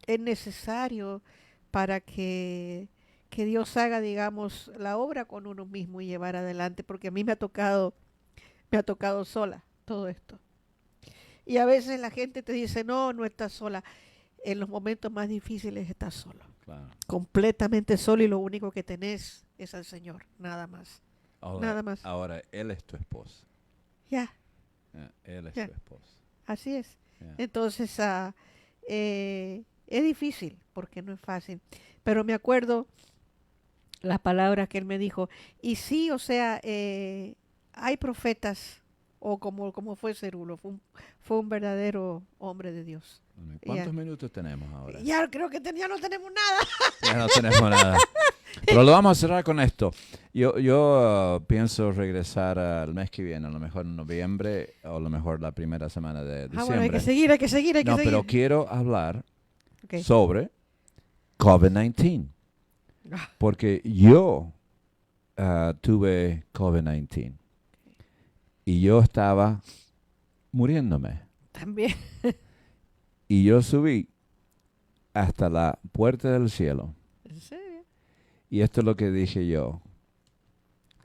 es necesario para que Dios haga, digamos, la obra con uno mismo y llevar adelante, porque a mí me ha tocado sola todo esto. Y a veces la gente te dice, no estás sola. En los momentos más difíciles estás solo, Claro. completamente solo, y lo único que tenés es al Señor, nada más. Nada más. Ahora, él es tu esposa. Ya, Él es Ya. tu esposa. así es. Ya. Entonces, es difícil, porque no es fácil. Pero me acuerdo las palabras que él me dijo. Y sí, o sea, hay profetas, o como fue Cerulo, fue un verdadero hombre de Dios. Bueno, ¿cuántos Ya. minutos tenemos ahora? Ya creo que ya no tenemos nada. Ya no tenemos nada. Pero lo vamos a cerrar con esto. Yo pienso regresar al mes que viene, a lo mejor en noviembre, o a lo mejor la primera semana de diciembre. Bueno, hay que seguir. No, pero quiero hablar Ok. sobre COVID-19. Ah. Porque yo tuve COVID-19 y yo estaba muriéndome. También. Y yo subí hasta la puerta del cielo. ¿En serio? Y esto es lo que dije yo.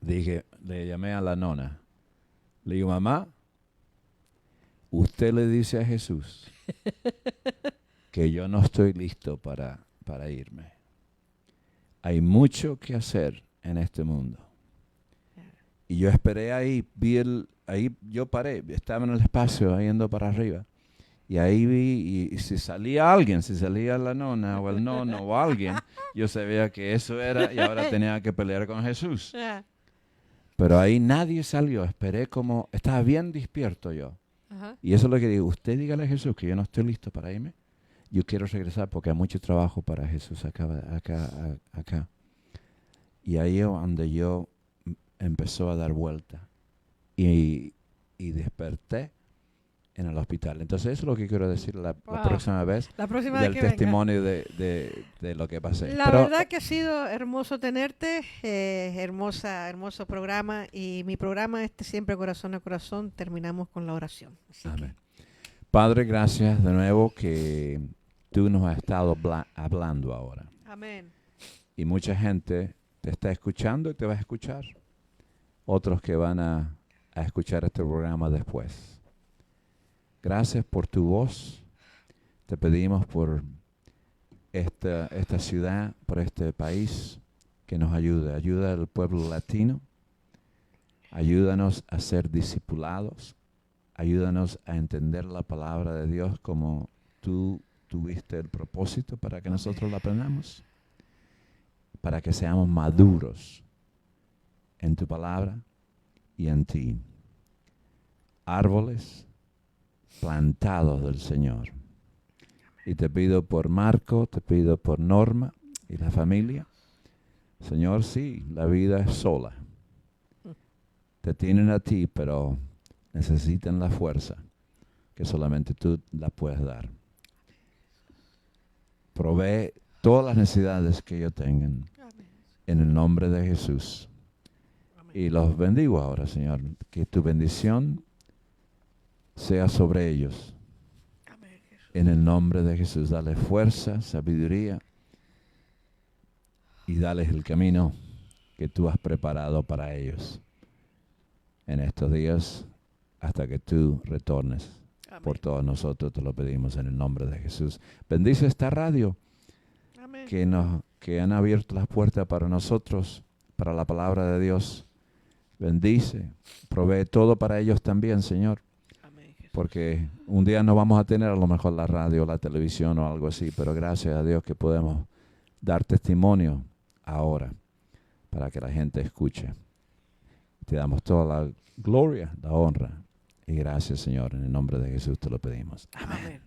Le llamé a la nona. Le digo, mamá, usted le dice a Jesús que yo no estoy listo para irme. Hay mucho que hacer en este mundo. Y yo esperé ahí, ahí yo paré, estaba en el espacio, yendo para arriba. Y ahí vi, y si salía alguien, si salía la nona o el nono o alguien, yo sabía que eso era, y ahora tenía que pelear con Jesús. Ah, Pero ahí nadie salió, esperé como, estaba bien despierto yo. ajá. Y eso es lo que digo, usted dígale a Jesús que yo no estoy listo para irme. Yo quiero regresar porque hay mucho trabajo para Jesús acá. Y ahí es donde yo empezó a dar vuelta. Y desperté en el hospital. Entonces eso es lo que quiero decir la Wow. próxima vez. La próxima vez Del que venga. testimonio de lo que pasé. La Pero, verdad que ha sido hermoso tenerte, hermoso programa, y mi programa siempre corazón a corazón, terminamos con la oración. Así amén. Padre, gracias de nuevo que tú nos has estado hablando ahora. Amén. Y mucha gente te está escuchando y te va a escuchar. Otros que van a escuchar este programa después. Gracias por tu voz. Te pedimos por esta ciudad, por este país, que nos ayude. Ayuda al pueblo latino. Ayúdanos a ser discipulados. Ayúdanos a entender la palabra de Dios como tú tuviste el propósito para que nosotros la aprendamos. Para que seamos maduros en tu palabra y en ti. Árboles plantados del Señor. Y te pido por Marco, te pido por Norma y la familia. Señor, sí, la vida es sola. Te tienen a ti, pero necesitan la fuerza que solamente tú la puedes dar. Provee todas las necesidades que ellos tengan en el nombre de Jesús. Y los bendigo ahora, Señor, que tu bendición sea sobre ellos. En el nombre de Jesús, dale fuerza, sabiduría y dales el camino que tú has preparado para ellos en estos días hasta que tú retornes. Amén. Por todos nosotros te lo pedimos en el nombre de Jesús. Bendice esta radio Amén. que han abierto las puertas para nosotros, para la palabra de Dios. Bendice, provee todo para ellos también, Señor. Amén, porque un día no vamos a tener a lo mejor la radio, la televisión o algo así, pero gracias a Dios que podemos dar testimonio ahora para que la gente escuche. Te damos toda la gloria, la honra y gracias, Señor. En el nombre de Jesús te lo pedimos. Amén.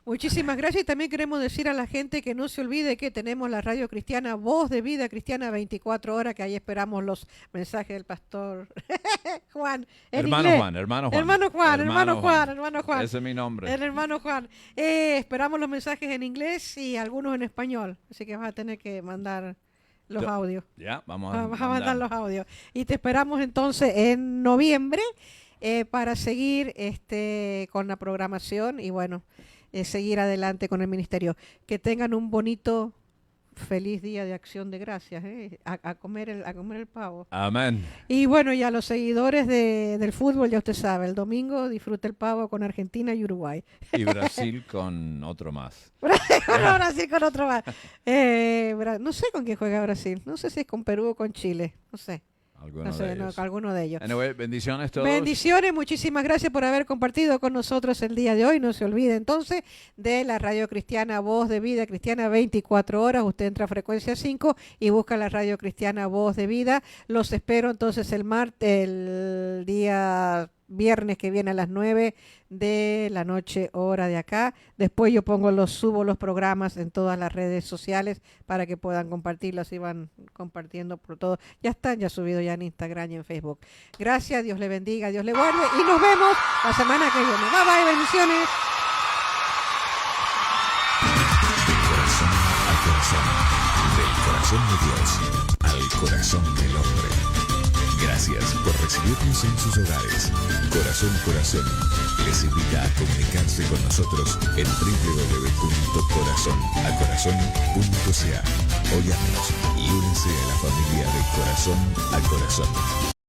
Muchísimas gracias y también queremos decir a la gente que no se olvide que tenemos la radio cristiana Voz de Vida Cristiana 24 horas, que ahí esperamos los mensajes del pastor Juan. Hermano Juan. Ese es mi nombre. El hermano Juan. Esperamos los mensajes en inglés y algunos en español, así que vas a tener que mandar los audios. Ya, vamos a mandar los audios. Y te esperamos entonces en noviembre para seguir con la programación y bueno, seguir adelante con el ministerio. Que tengan un bonito, feliz día de Acción de Gracias, a comer el pavo. Amén. Y bueno, y a los seguidores del fútbol, ya usted sabe, el domingo disfruta el pavo con Argentina y Uruguay. Y Brasil con otro más. Brasil con otro más. No sé con quién juega Brasil. No sé si es con Perú o con Chile. No sé. Alguno de ellos. Anyway, bendiciones a todos. Bendiciones, muchísimas gracias por haber compartido con nosotros el día de hoy. No se olvide entonces de la radio cristiana Voz de Vida Cristiana 24 horas. Usted entra a frecuencia 5 y busca la radio cristiana Voz de Vida. Los espero entonces el día viernes que viene a las 9 de la noche, hora de acá. Después yo subo los programas en todas las redes sociales para que puedan compartirlos y van compartiendo por todo. Ya están ya subidos ya en Instagram y en Facebook. Gracias, Dios le bendiga, Dios le guarde y nos vemos la semana que viene. Bye bye, bendiciones. Del corazón a corazón, del corazón de Dios al corazón del hombre. Gracias por recibirnos en sus hogares. Corazón les invita a comunicarse con nosotros en www.corazonacorazon.ca. Óyanos y únese a la familia de Corazón a Corazón.